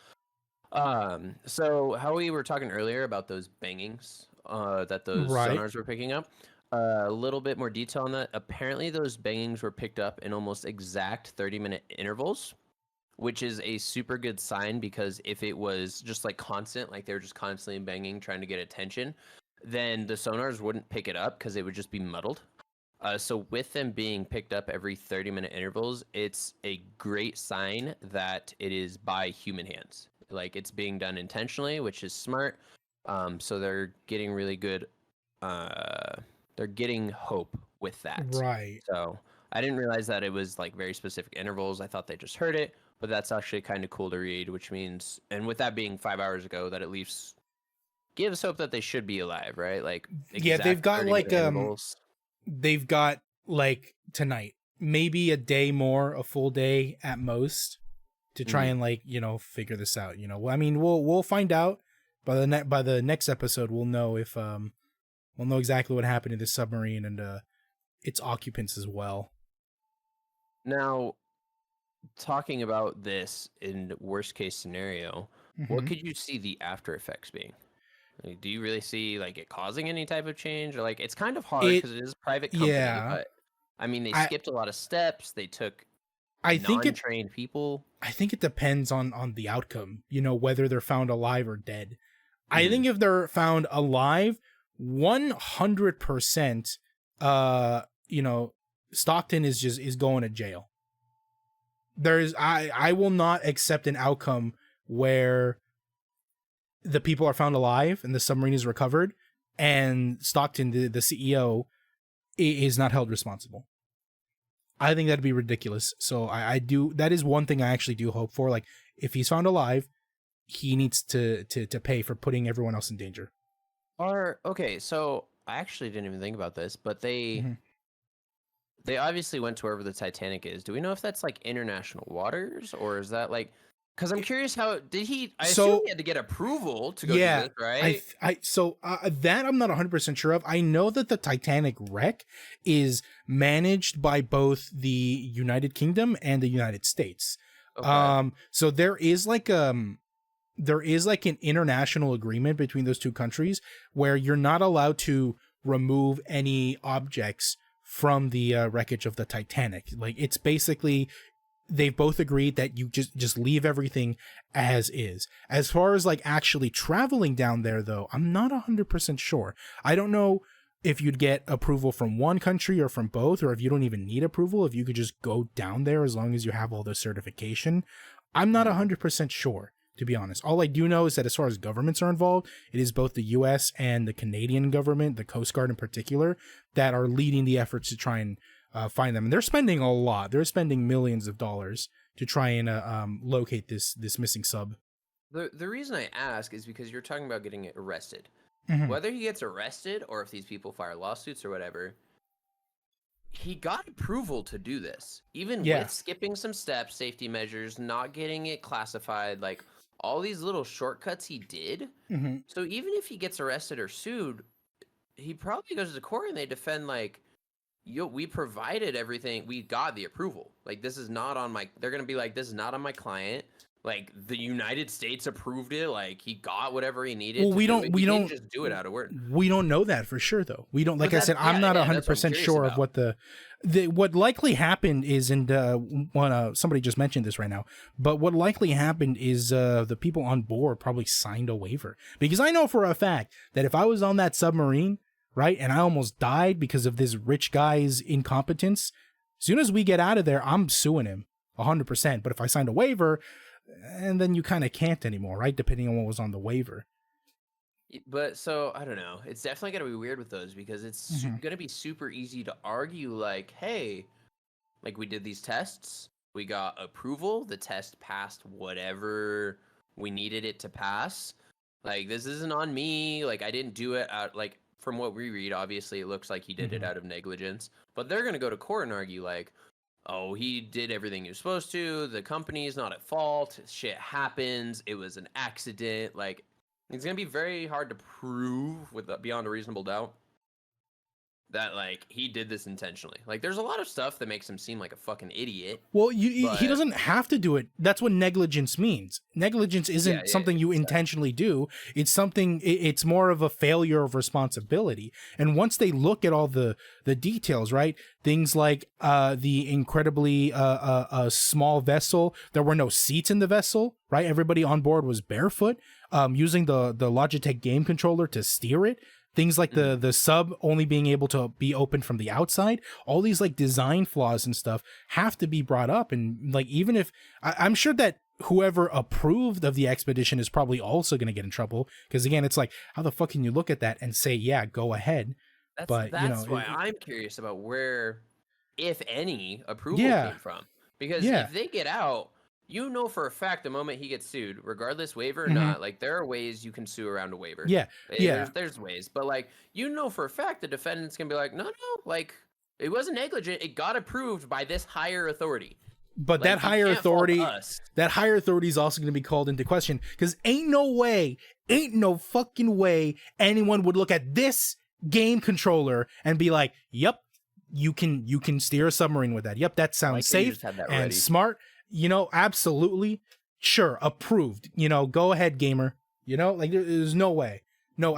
So how we were talking earlier about those bangings that those sonars were picking up. A little bit more detail on that. Apparently, those bangings were picked up in almost exact 30-minute intervals, which is a super good sign, because if it was just like constant, like they were just constantly banging, trying to get attention, then the sonars wouldn't pick it up because it would just be muddled. So with them being picked up every 30-minute intervals, it's a great sign that it is by human hands. Like, it's being done intentionally, which is smart. So they're getting really good. They're getting hope with that. Right. So I didn't realize that it was like very specific intervals. I thought they just heard it, but that's actually kind of cool to read, which means, and with that being 5 hours ago, that at least gives hope that they should be alive, right? Like Yeah, exact 30-minute intervals. they've got like tonight, maybe a day more, a full day at most, to try and like, you know, figure this out. You know, I mean, we'll find out by the next episode. We'll know if we'll know exactly what happened to this submarine and its occupants as well. Now, talking about this in worst case scenario, what could you see the after effects being? Like, do you really see like it causing any type of change, or like it's kind of hard because it is a private company, Yeah, but I mean they skipped a lot of steps. They took I think non-trained people. I think it depends on the outcome. You know, whether they're found alive or dead. I think if they're found alive, 100%, you know, Stockton is going to jail. I will not accept an outcome where the people are found alive and the submarine is recovered and Stockton, the CEO, is not held responsible. I think that'd be ridiculous. So I do, that is one thing I actually do hope for. Like, if he's found alive, he needs to pay for putting everyone else in danger. Okay, so I actually didn't even think about this, but they obviously went to wherever the Titanic is. Do we know if that's like international waters, or is that like? Because I'm curious, how did he? I assume he had to get approval to go do this, right? That I'm not 100% sure of. I know that the Titanic wreck is managed by both the United Kingdom and the United States. Okay. So there is like an international agreement between those two countries where you're not allowed to remove any objects from the wreckage of the Titanic. Like, it's basically, they've both agreed that you just leave everything as is. As far as like actually traveling down there, though, I'm not 100% sure. I don't know if you'd get approval from one country or from both, or if you don't even need approval, if you could just go down there as long as you have all the certification. I'm not 100% sure, to be honest. All I do know is that as far as governments are involved, it is both the US and the Canadian government, the Coast Guard in particular, that are leading the efforts to try and find them. And they're spending a lot. They're spending millions of dollars to try and locate this missing sub. The reason I ask is because you're talking about getting arrested. Whether he gets arrested or if these people file lawsuits or whatever, he got approval to do this. Even with skipping some steps, safety measures, not getting it classified, like all these little shortcuts he did. So even if he gets arrested or sued, he probably goes to court and they defend like, we provided everything. We got the approval. Like, this is not on my, they're going to be like, this is not on my client. Like, the United States approved it. Like, he got whatever he needed. Well, we don't just do it out of word. We don't know that for sure, though. We don't, like I said, I'm not 100% sure of what what likely happened is, and somebody just mentioned this right now, but what likely happened is the people on board probably signed a waiver. Because I know for a fact that if I was on that submarine, right, and I almost died because of this rich guy's incompetence, as soon as we get out of there, I'm suing him 100%. But if I signed a waiver, and then you kind of can't anymore, right, depending on what was on the waiver. But so, I don't know. It's definitely going to be weird with those because it's going to be super easy to argue like, hey, like we did these tests, we got approval, the test passed whatever we needed it to pass. Like, this isn't on me. Like, I didn't do it out, like, from what we read, obviously, it looks like he did it out of negligence. But they're going to go to court and argue, like, oh, he did everything he was supposed to. The company's not at fault. Shit happens. It was an accident. Like, it's going to be very hard to prove beyond a reasonable doubt that, like, he did this intentionally. Like, there's a lot of stuff that makes him seem like a fucking idiot. Well, he doesn't have to do it. That's what negligence means. Negligence isn't something you intentionally do. It's something, it's more of a failure of responsibility. And once they look at all the details, right? Things like the incredibly small vessel, there were no seats in the vessel, right? Everybody on board was barefoot, using the Logitech game controller to steer it. Things like the sub only being able to be opened from the outside, all these like design flaws and stuff have to be brought up. And like, even if I'm sure that whoever approved of the expedition is probably also going to get in trouble. Because again, it's like, how the fuck can you look at that and say, yeah, go ahead? That's why I'm curious about where if any, approval Yeah. came from. Because Yeah. if they get out, you know for a fact the moment he gets sued, regardless waiver or Mhm. not, like there are ways you can sue around a waiver. Yeah. Yeah. There's ways, but like you know for a fact the defendant's gonna be like, no, like it wasn't negligent. It got approved by this higher authority. But Like, that higher you can't fault authority, us. that higher authority is also going to be called into question because ain't no fucking way anyone would look at this game controller and be like, "Yep, you can steer a submarine with that. Yep, that sounds Like that you safe just had that and ready. smart. You know, absolutely, sure, approved. You know, go ahead, gamer. You know, like there's no way. No,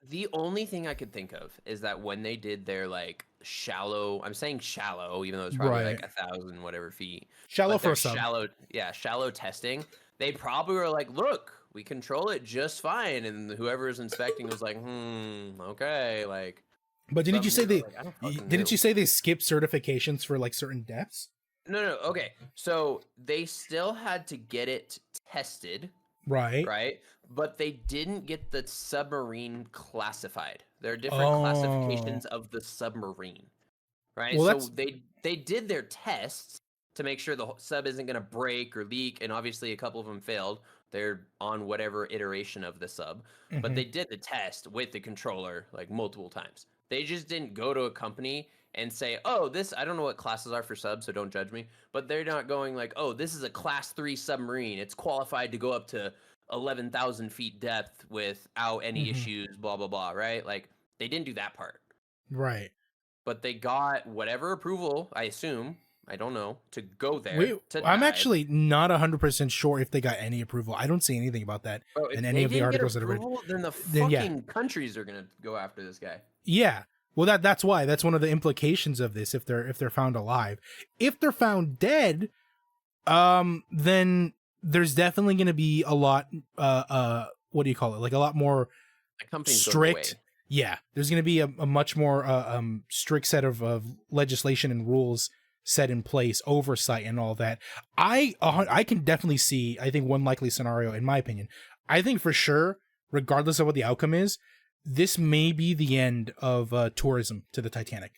The only thing I could think of is that when they did their like shallow, I'm saying shallow, even though it's probably Right. like 1,000 whatever feet. Shallow but for their a sub. shallow testing. They probably were like, look, we control it just fine, and whoever is inspecting was like, okay, like. But didn't you say something they? like, I don't fucking Didn't know. you say they skipped certifications for like certain depths? No, okay. So they still had to get it tested, Right. right? But they didn't get the submarine classified. There are different Oh. classifications of the submarine, right? Well, So they did their tests to make sure the sub isn't going to break or leak, and obviously a couple of them failed. They're on whatever iteration of the sub, but Mhm. they did the test with the controller like multiple times. They just didn't go to a company and say, "Oh, this I don't know what classes are for subs, so don't judge me." But they're not going like, "Oh, this is a class 3 submarine. It's qualified to go up to 11,000 feet depth without any Mhm. issues, blah blah blah," right? Like they didn't do that part, Right. but they got whatever approval, I assume, I don't know, to go there I'm dive. actually not 100% sure if they got any approval. I don't see anything about that Bro, if in they any of the didn't get articles that I've read. approval, then the Then yeah. fucking countries are gonna go after this guy. Yeah. Well, that's why. That's one of the implications of this. If they're found alive, if they're found dead, then there's definitely going to be a lot. What do you call it? Like a lot more The company's strict. Yeah, there's going to be a much more strict set of legislation and rules set in place, oversight and all that. I can definitely see. I think one likely scenario, in my opinion, I think for sure, regardless of what the outcome is, this may be the end of tourism to the Titanic.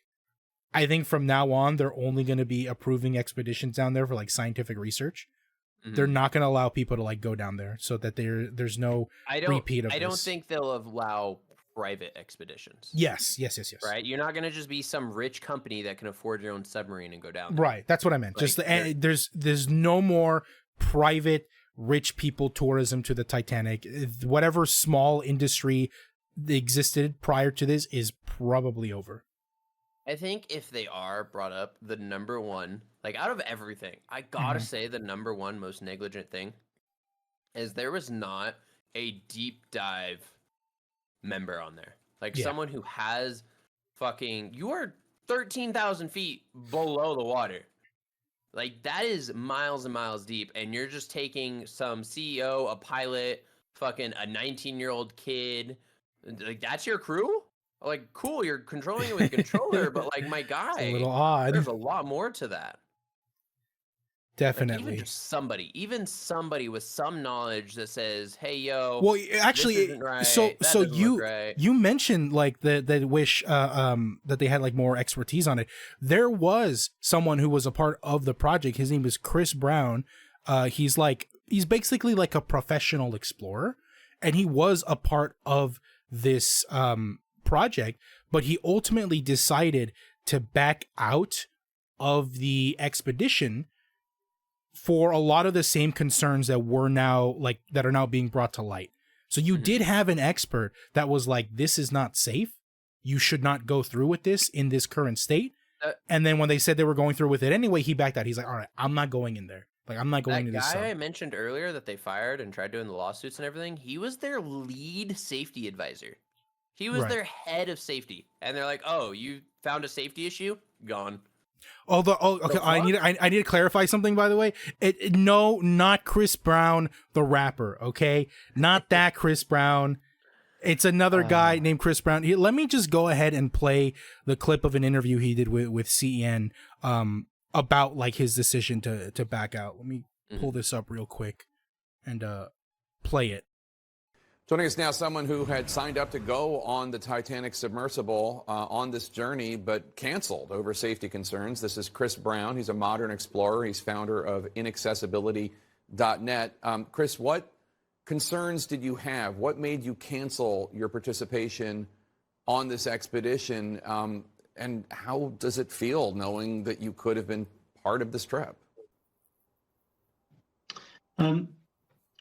I think from now on, they're only going to be approving expeditions down there for like scientific research. Mm-hmm. They're not going to allow people to like go down there, so that there's no repeat of this. I don't think they'll allow private expeditions. Yes. Right? You're not going to just be some rich company that can afford your own submarine and go down there. Right. That's what I meant. Like, There's no more private rich people tourism to the Titanic. Whatever small industry existed prior to this is probably over. I think if they are brought up, the number one, like out of everything, I gotta say the number one most negligent thing is there was not a deep dive member on there. Like someone who has you are 13,000 feet below the water. Like that is miles and miles deep, and you're just taking some CEO, a pilot, fucking a 19-year-old kid. Like that's your crew? Like, cool, you're controlling it with a controller, but like, my guy, it's a little odd. There's a lot more to that. Definitely. Like, even just somebody with some knowledge that says, "Hey, yo, well, actually, this isn't right. so you mentioned like the wish that they had like more expertise on it. There was someone who was a part of the project. His name is Chris Brown. He's basically like a professional explorer, and he was a part of this project, but he ultimately decided to back out of the expedition for a lot of the same concerns that are now being brought to light. So you did have an expert that was like, this is not safe. You should not go through with this in this current state. And then when they said they were going through with it anyway, he backed out. He's like, all right, I'm not going in there. Like, I'm not going to this. That guy I mentioned earlier that they fired and tried doing the lawsuits and everything, he was their lead safety advisor. He was their head of safety, and they're like, "Oh, you found a safety issue? Gone." Okay. I need to clarify something. By the way, no, not Chris Brown, the rapper. Okay, not that Chris Brown. It's another guy named Chris Brown. Let me just go ahead and play the clip of an interview he did with CEN about like his decision to back out. Let me pull this up real quick and play it. Joining us now, someone who had signed up to go on the Titanic submersible on this journey, but canceled over safety concerns. This is Chris Brown. He's a modern explorer. He's founder of inaccessibility.net. Chris, what concerns did you have? What made you cancel your participation on this expedition? And how does it feel knowing that you could have been part of this trip?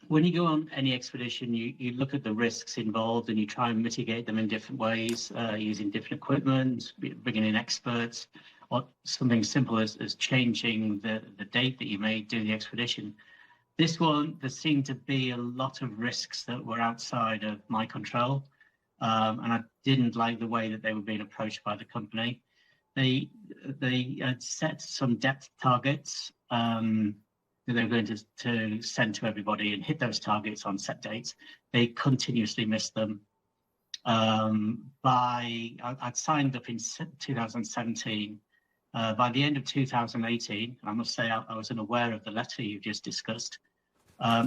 When you go on any expedition, you look at the risks involved and you try and mitigate them in different ways, using different equipment, bringing in experts, or something simple as changing the date that you may do the expedition. This one, there seemed to be a lot of risks that were outside of my control, and I didn't like the way that they were being approached by the company. They had set some depth targets that they were going to send to everybody and hit those targets on set dates. They continuously missed them. I'd signed up in 2017. By the end of 2018, and I must say I was unaware of the letter you just discussed,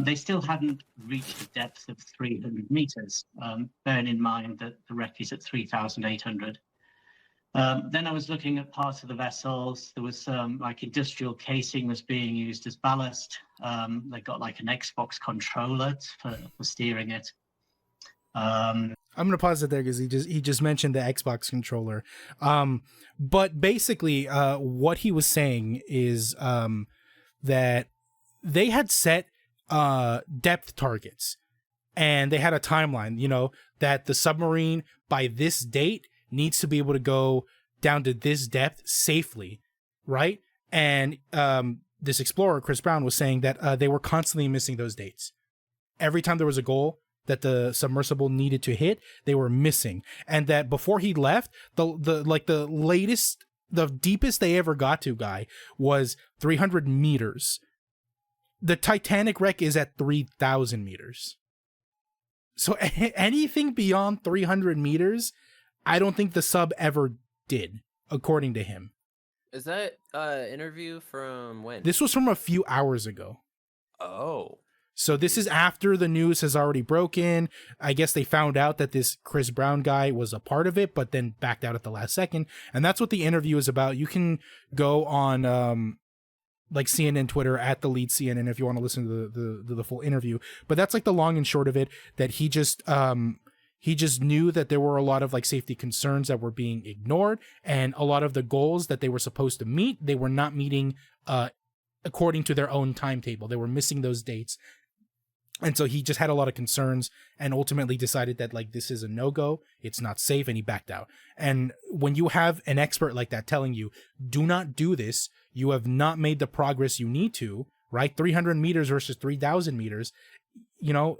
they still hadn't reached a depth of 300 meters, bearing in mind that the wreck is at 3,800. Then I was looking at parts of the vessels. There was like industrial casing was being used as ballast. They got like an Xbox controller for steering it. I'm gonna pause it there because he just mentioned the Xbox controller. But basically, what he was saying is that they had set depth targets, and they had a timeline. You know, that the submarine by this date needs to be able to go down to this depth safely, right? And this explorer, Chris Brown, was saying that they were constantly missing those dates. Every time there was a goal that the submersible needed to hit, they were missing. And that before he left, the deepest they ever got to, Guy, was 300 meters. The Titanic wreck is at 3,000 meters. So anything beyond 300 meters, I don't think the sub ever did, according to him. Is that interview from when? This was from a few hours ago. Oh. So this is after the news has already broken. I guess they found out that this Chris Brown guy was a part of it, but then backed out at the last second. And that's what the interview is about. You can go on like CNN Twitter at the lead CNN if you want to listen to the full interview. But that's like the long and short of it, that he just knew that there were a lot of like safety concerns that were being ignored, and a lot of the goals that they were supposed to meet, they were not meeting according to their own timetable. They were missing those dates. And so he just had a lot of concerns and ultimately decided that like this is a no-go, it's not safe, and he backed out. And when you have an expert like that telling you, do not do this, you have not made the progress you need to, right? 300 meters versus 3,000 meters, you know,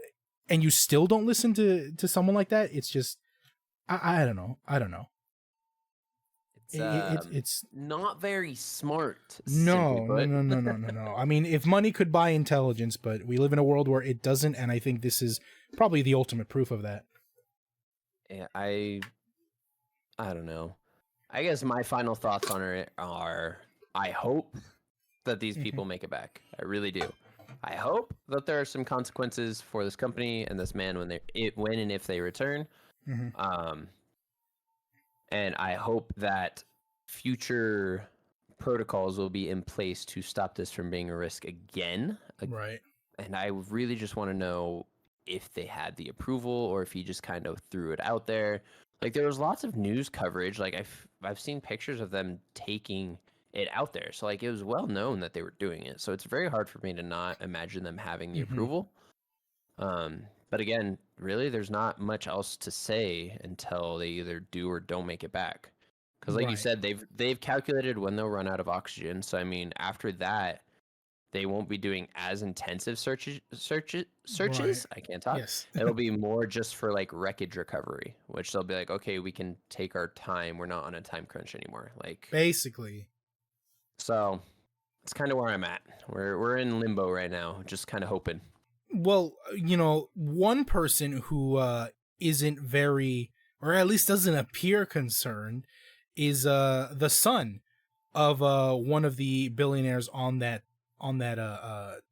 and you still don't listen to someone like that, it's just, I don't know. It's not very smart. No. I mean, if money could buy intelligence, but we live in a world where it doesn't, and I think this is probably the ultimate proof of that. Yeah, I don't know. I guess my final thoughts on it are, I hope that these people make it back. I really do. I hope that there are some consequences for this company and this man when and if they return. Mm-hmm. And I hope that future protocols will be in place to stop this from being a risk again. Right. And I really just want to know if they had the approval or if he just kind of threw it out there. Like, there was lots of news coverage. Like, I've seen pictures of them taking it out there. So, like, it was well known that they were doing it. So it's very hard for me to not imagine them having the approval. But again, really, there's not much else to say until they either do or don't make it back. Because, like you said, they've calculated when they'll run out of oxygen. So, I mean, after that, they won't be doing as intensive searches. Right. I can't talk. Yes. It'll be more just for like wreckage recovery, which they'll be like, okay, we can take our time. We're not on a time crunch anymore. Like, basically. So it's kind of where I'm at. We're in limbo right now, just kind of hoping. Well, you know, one person who isn't very, or at least doesn't appear concerned, is the son of one of the billionaires on that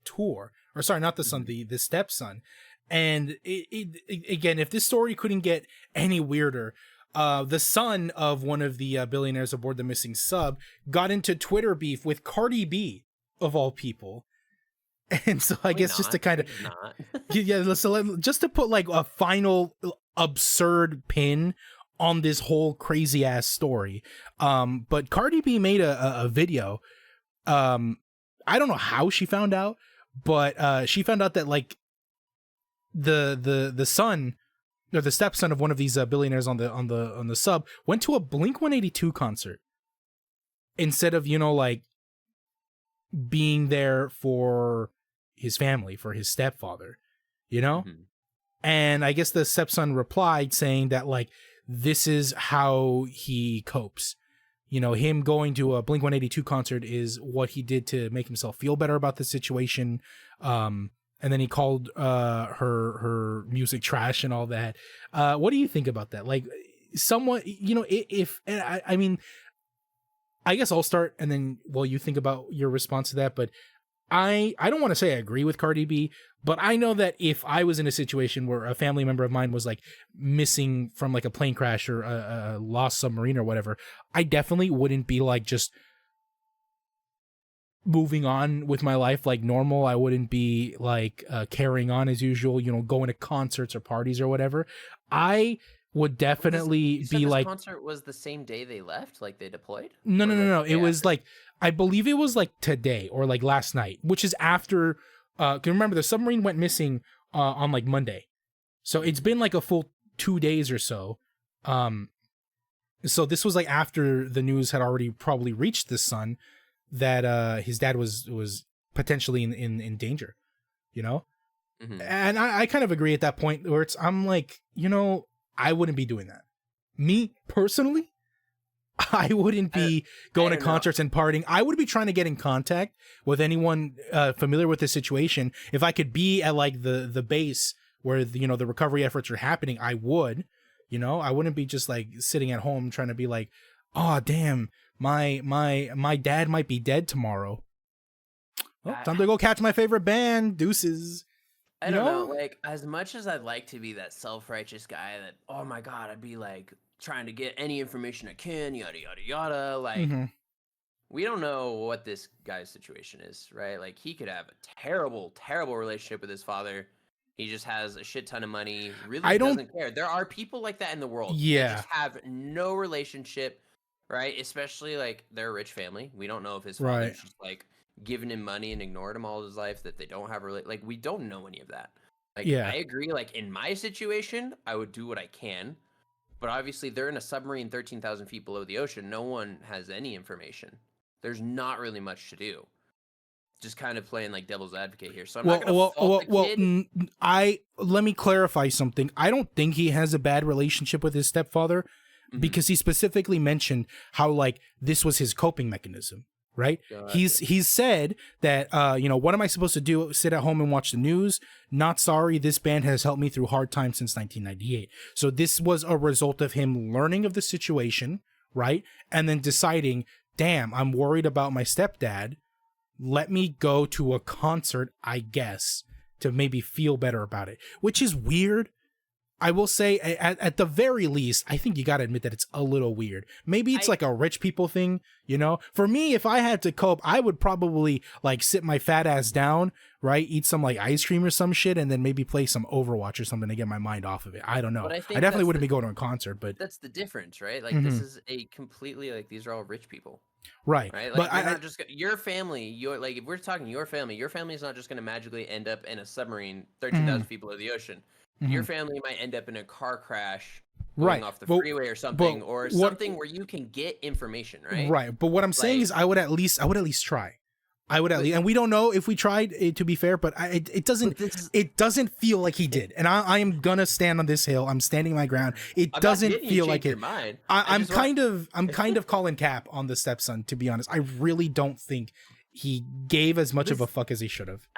tour. Or sorry, not the son, the stepson. And again, if this story couldn't get any weirder, the son of one of the billionaires aboard the missing sub got into Twitter beef with Cardi B, of all people. And so I guess just to kind of just to put like a final absurd pin on this whole crazy ass story. But Cardi B made a video. I don't know how she found out, but she found out that like the son or the stepson of one of these billionaires on the sub went to a Blink-182 concert instead of, you know, like being there for his family, for his stepfather, you know? Mm-hmm. And I guess the stepson replied saying that like this is how he copes. You know, him going to a Blink-182 concert is what he did to make himself feel better about the situation. And then he called her music trash and all that. What do you think about that? Like, somewhat, you know, I mean, I guess I'll start and then, well, you think about your response to that. But I don't want to say I agree with Cardi B, but I know that if I was in a situation where a family member of mine was like missing from like a plane crash or a lost submarine or whatever, I definitely wouldn't be like just moving on with my life like normal. I wouldn't be like carrying on as usual, you know, going to concerts or parties or whatever. I would definitely be like, concert was the same day they left, like they deployed? No. It was like, I believe it was like today or like last night, which is after, remember the submarine went missing on like Monday. So it's been like a full 2 days or so. So this was like after the news had already probably reached the son that his dad was potentially in danger, you know? Mm-hmm. And I kind of agree at that point where I'm like, you know, I wouldn't be doing that. Me personally, I wouldn't be going to concerts and partying. I would be trying to get in contact with anyone familiar with the situation. If I could be at like the base where you know the recovery efforts are happening, I would. You know, I wouldn't be just like sitting at home trying to be like, oh damn, my dad might be dead tomorrow. Well, time to go catch my favorite band. Deuces. I don't know, like, as much as I'd like to be that self-righteous guy that, oh my God, I'd be like trying to get any information I can, yada, yada, yada. Like, we don't know what this guy's situation is, right? Like, he could have a terrible, terrible relationship with his father. He just has a shit ton of money, really doesn't care. There are people like that in the world. Yeah. They just have no relationship, right? Especially, like, they're a rich family. We don't know if his father's just, like, given him money and ignored him all his life, that they don't have like we don't know any of that. Like, yeah. I agree, like in my situation I would do what I can, but obviously they're in a submarine 13,000 feet below the ocean. No one has any information. There's not really much to do. Just kind of playing like devil's advocate here. So I'm not gonna fault the kid. Let me clarify something. I don't think he has a bad relationship with his stepfather, because he specifically mentioned how like this was his coping mechanism. Right. He's said that, you know, what am I supposed to do? Sit at home and watch the news? Not sorry. This band has helped me through hard times since 1998. So this was a result of him learning of the situation. Right. And then deciding, damn, I'm worried about my stepdad. Let me go to a concert, I guess, to maybe feel better about it, which is weird. I will say, at the very least, I think you got to admit that it's a little weird. Maybe it's like a rich people thing, you know? For me, if I had to cope, I would probably like sit my fat ass down, right? Eat some like ice cream or some shit, and then maybe play some Overwatch or something to get my mind off of it. I don't know. I definitely wouldn't be going to a concert, but that's the difference, right? Like this is a completely like these are all rich people. Right. Right. Like, but not just your family, like if we're talking your family is not just going to magically end up in a submarine 13,000 feet below the ocean. Your family might end up in a car crash going off the freeway or something, or something where you can get information, right? Right. But what I'm saying is I would at least try. And we don't know if we tried, to be fair, but it doesn't feel like he did. And I am gonna stand on this hill. I'm standing my ground. It doesn't feel like it. I'm kind of calling cap on the stepson, to be honest. I really don't think he gave as much of a fuck as he should have.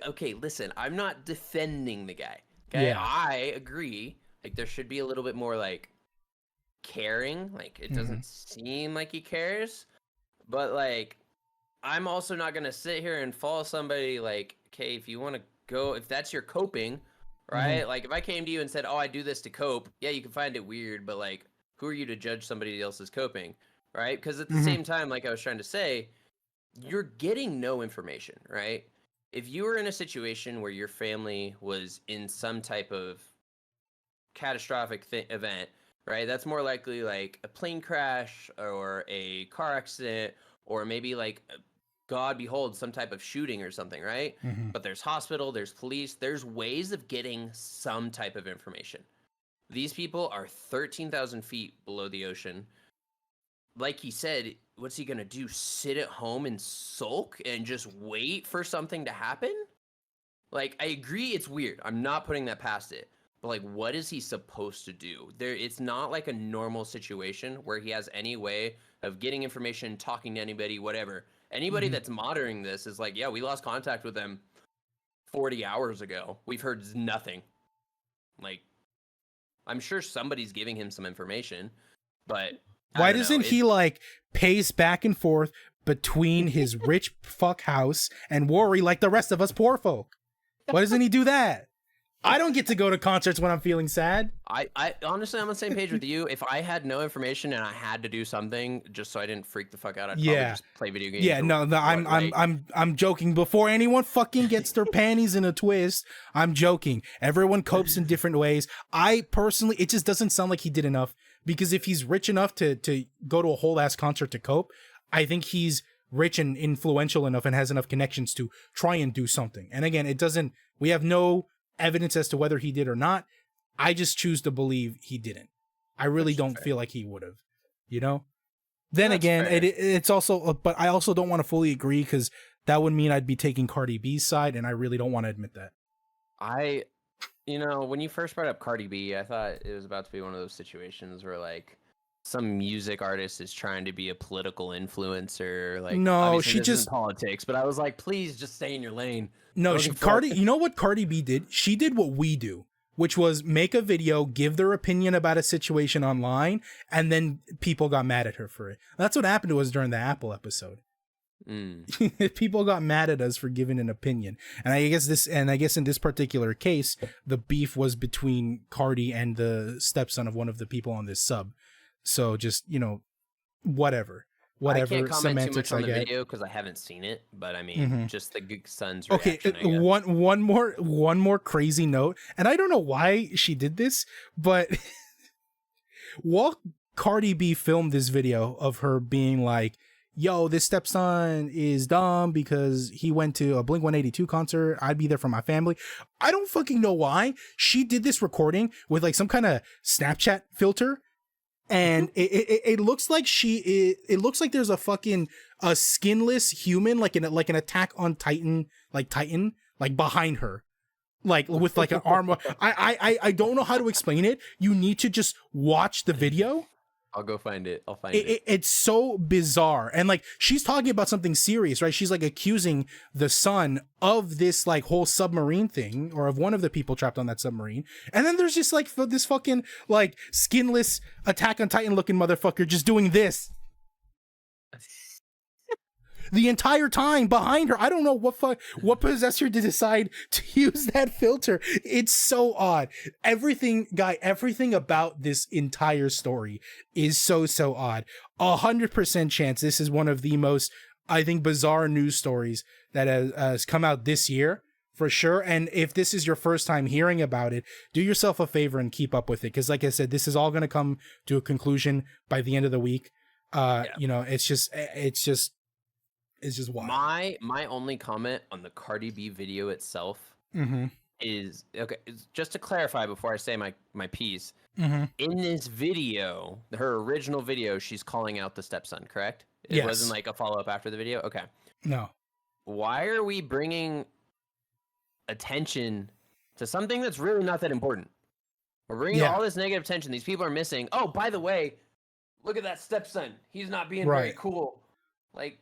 Okay, listen, I'm not defending the guy. Okay, yeah. I agree. Like, there should be a little bit more like caring. Like, it doesn't seem like he cares, but like, I'm also not gonna sit here and follow somebody like, okay, if you want to go, if that's your coping, right? Like if I came to you and said, "Oh, I do this to cope," yeah, you can find it weird, but like, who are you to judge somebody else's coping, right? Because at the same time, like I was trying to say, you're getting no information, right? If you were in a situation where your family was in some type of catastrophic event, right? That's more likely like a plane crash or a car accident or maybe like God behold some type of shooting or something, right? But there's hospital, there's police, there's ways of getting some type of information. These people are 13,000 feet below the ocean. Like he said, what's he gonna do? Sit at home and sulk and just wait for something to happen? Like, I agree it's weird. I'm not putting that past it. But like, what is he supposed to do? It's not like a normal situation where he has any way of getting information, talking to anybody, whatever. Anybody that's monitoring this is like, yeah, we lost contact with them 40 hours ago. We've heard nothing. Like, I'm sure somebody's giving him some information, but why doesn't he like pace back and forth between his rich fuck house and worry like the rest of us poor folk? Why doesn't he do that? I don't get to go to concerts when I'm feeling sad. I honestly, I'm on the same page with you. If I had no information and I had to do something just so I didn't freak the fuck out, I'd probably just play video games. Yeah, no, I'm joking. Before anyone fucking gets their panties in a twist, I'm joking. Everyone copes in different ways. I personally, it just doesn't sound like he did enough, because if he's rich enough to go to a whole ass concert to cope, I think he's rich and influential enough and has enough connections to try and do something. And again, we have no evidence as to whether he did or not. I just choose to believe he didn't. I really don't feel like he would have, you know? Then again, it's also, but I also don't want to fully agree, because that would mean I'd be taking Cardi B's side, and I really don't want to admit that. When you first brought up Cardi B, I thought it was about to be one of those situations where like some music artist is trying to be a political influencer. Like, no, she just isn't politics, but I was like, please just stay in your lane. No, you know what Cardi B did? She did what we do, which was make a video, give their opinion about a situation online, and then people got mad at her for it. That's what happened to us during the Apple episode. People got mad at us for giving an opinion. And I guess in this particular case, the beef was between Cardi and the stepson of one of the people on this sub. So just, whatever. I can't comment too much on the video because I haven't seen it, but I mean, just the son's reaction. Okay, one more crazy note, and I don't know why she did this, but while Cardi B filmed this video of her being like, "Yo, this stepson is dumb because he went to a Blink-182 concert. I'd be there for my family." I don't fucking know why she did this recording with like some kind of Snapchat filter. And it looks like it looks like there's a skinless human, like an Attack on Titan, like behind her, like with like an arm. I don't know how to explain it. You need to just watch the video. I'll go find it. I'll find it. It's so bizarre. And like, she's talking about something serious, right? She's like accusing the son of this like whole submarine thing, or of one of the people trapped on that submarine. And then there's just like this fucking like skinless Attack on Titan looking motherfucker just doing this the entire time behind her. I don't know what possessed her to decide to use that filter. It's so odd. Everything about this entire story is so odd. 100% chance this is one of the most, I think, bizarre news stories that has come out this year, for sure. And if this is your first time hearing about it, do yourself a favor and keep up with it, because like I said, this is all going to come to a conclusion by the end of the week. It's just wild. My only comment on the Cardi B video itself is, okay, just to clarify before I say my piece. In this video, her original video, she's calling out the stepson, correct? It wasn't like a follow-up after the video? Okay. No. Why are we bringing attention to something that's really not that important? We're bringing all this negative attention. These people are missing. Oh, by the way, look at that stepson. He's not being very cool. Like,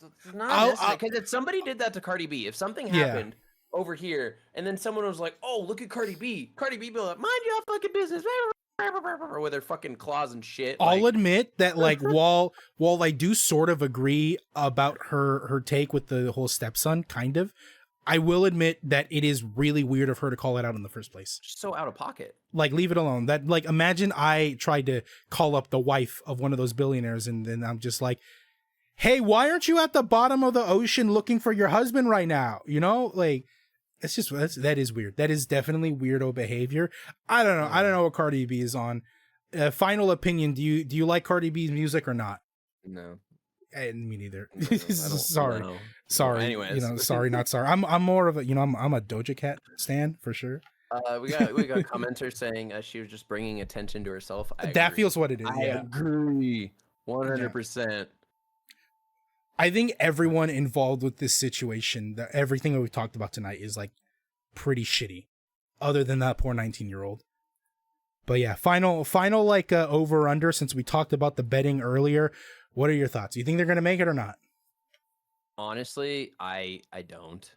it's not because if somebody did that to Cardi B, if something happened over here, and then someone was like, "Oh, look at Cardi B," be like, "Mind your fucking business," with their fucking claws and shit. I'll admit that, like, while I do sort of agree about her take with the whole stepson, kind of, I will admit that it is really weird of her to call it out in the first place. So out of pocket. Like, leave it alone. That, like, imagine I tried to call up the wife of one of those billionaires, and then I'm just like, hey, why aren't you at the bottom of the ocean looking for your husband right now? You know, like, it's just, that is weird. That is definitely weirdo behavior. I don't know. I don't know what Cardi B is on. Final opinion. Do you like Cardi B's music or not? No. Me neither. No, Sorry. no. Sorry. Anyways. You know, sorry, not sorry. I'm more of a, you know, I'm a Doja Cat stan for sure. We got commenters saying she was just bringing attention to herself. That feels what it is. I agree. 100%. I think everyone involved with this situation, everything that we talked about tonight is like pretty shitty, other than that poor 19-year-old. But yeah, final like over under, since we talked about the betting earlier. What are your thoughts? Do you think they're going to make it or not? Honestly, I don't.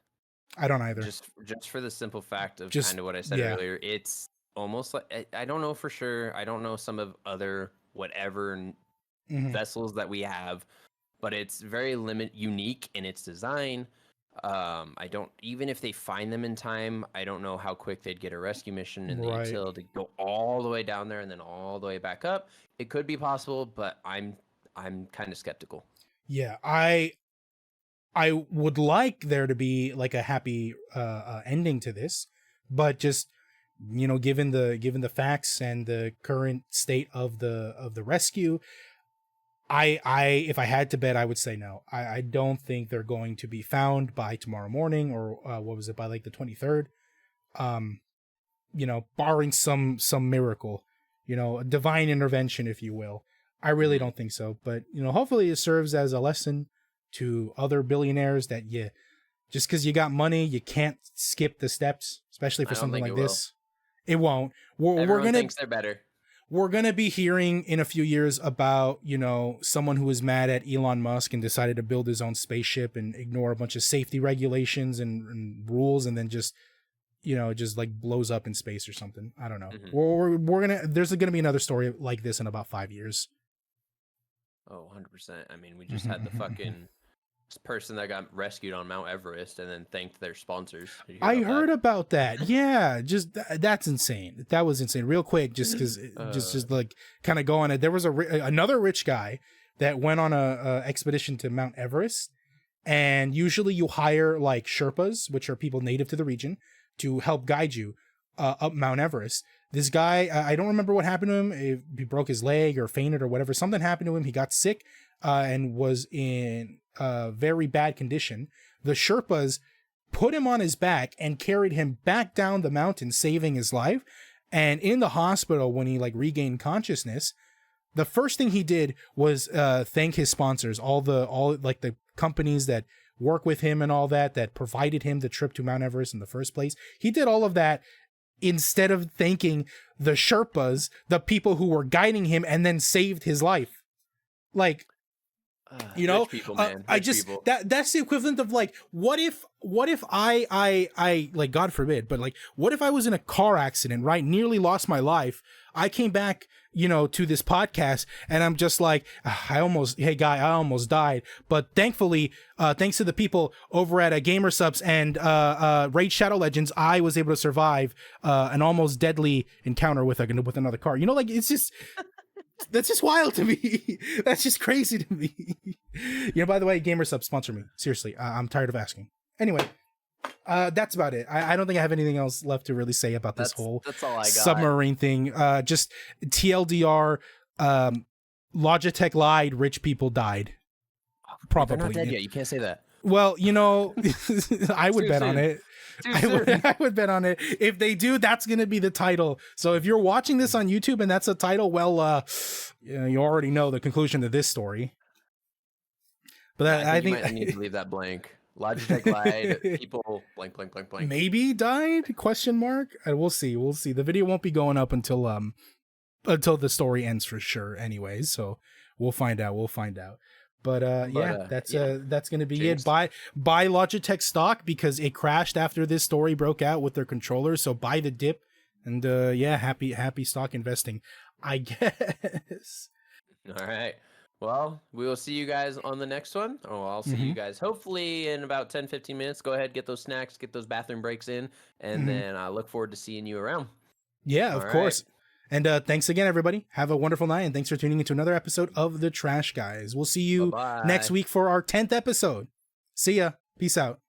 I don't either. Just for the simple fact of kind of what I said earlier. It's almost like, I don't know for sure. I don't know some of other whatever vessels that we have, but it's very unique in its design. I don't, even if they find them in time, I don't know how quick they'd get a rescue mission in the utility to go all the way down there and then all the way back up. It could be possible, but I'm kind of skeptical. Yeah, I would like there to be like a happy ending to this, but just, you know, given the facts and the current state of the rescue, I if I had to bet, I would say no. I don't think they're going to be found by tomorrow morning, or what was it, by like the 23rd. You know, barring some miracle, you know, a divine intervention, if you will. I really don't think so, but you know, hopefully it serves as a lesson to other billionaires that just because you got money, you can't skip the steps, especially for something like this. It won't. Everyone thinks they're better. We're going to be hearing in a few years about, you know, someone who was mad at Elon Musk and decided to build his own spaceship and ignore a bunch of safety regulations and rules, and then just, you know, just like blows up in space or something. I don't know. There's going to be another story like this in about 5 years. Oh, 100%. I mean, we just had the fucking person that got rescued on Mount Everest and then thanked their sponsors. I heard about that. Yeah, just that's insane. That was insane. Real quick, just because, just like kind of go on it. There was another rich guy that went on a expedition to Mount Everest, and usually you hire like Sherpas, which are people native to the region, to help guide you up Mount Everest. This guy, I don't remember what happened to him. If he broke his leg or fainted or whatever. Something happened to him. He got sick and was in very bad condition. The Sherpas put him on his back and carried him back down the mountain, saving his life. And in the hospital, when he like regained consciousness, the first thing he did was thank his sponsors, all like the companies that work with him and all that provided him the trip to Mount Everest in the first place. He did all of that instead of thanking the Sherpas, the people who were guiding him and then saved his life. Like, you know, people, man. I just people. That's the equivalent of like, what if I like, God forbid, but like, what if I was in a car accident, right? Nearly lost my life. I came back, you know, to this podcast and I'm just like, I almost died. But thankfully, thanks to the people over at Gamer Subs and Raid Shadow Legends, I was able to survive an almost deadly encounter with another car. You know, like, it's just, that's just wild to me. That's just crazy to me. You know, by the way, Gamer Subs, sponsor me. Seriously, I'm tired of asking. Anyway, that's about it. I don't think I have anything else left to really say about this whole that's all I got. Submarine thing. Just TLDR, Logitech lied, rich people died. Probably. They're not dead yet. You can't say that. Well, you know, I would bet on it. I would bet on it. If they do, that's going to be the title. So if you're watching this on YouTube and that's a title, well, you already know the conclusion to this story. But I think you might need to leave that blank. Logitech lied. People blank. Maybe died? Question mark. We'll see. The video won't be going up until the story ends for sure. Anyways, so we'll find out. But that's going to be James. it. Buy Logitech stock because it crashed after this story broke out with their controllers. So buy the dip and happy stock investing, I guess. All right. Well, we will see you guys on the next one. Oh, I'll see you guys hopefully in about 10, 15 minutes. Go ahead, get those snacks, get those bathroom breaks in, and then I look forward to seeing you around. Yeah, of course. And thanks again, everybody. Have a wonderful night, and thanks for tuning into another episode of The Trash Guys. We'll see you Bye-bye. next week for our 10th episode. See ya. Peace out.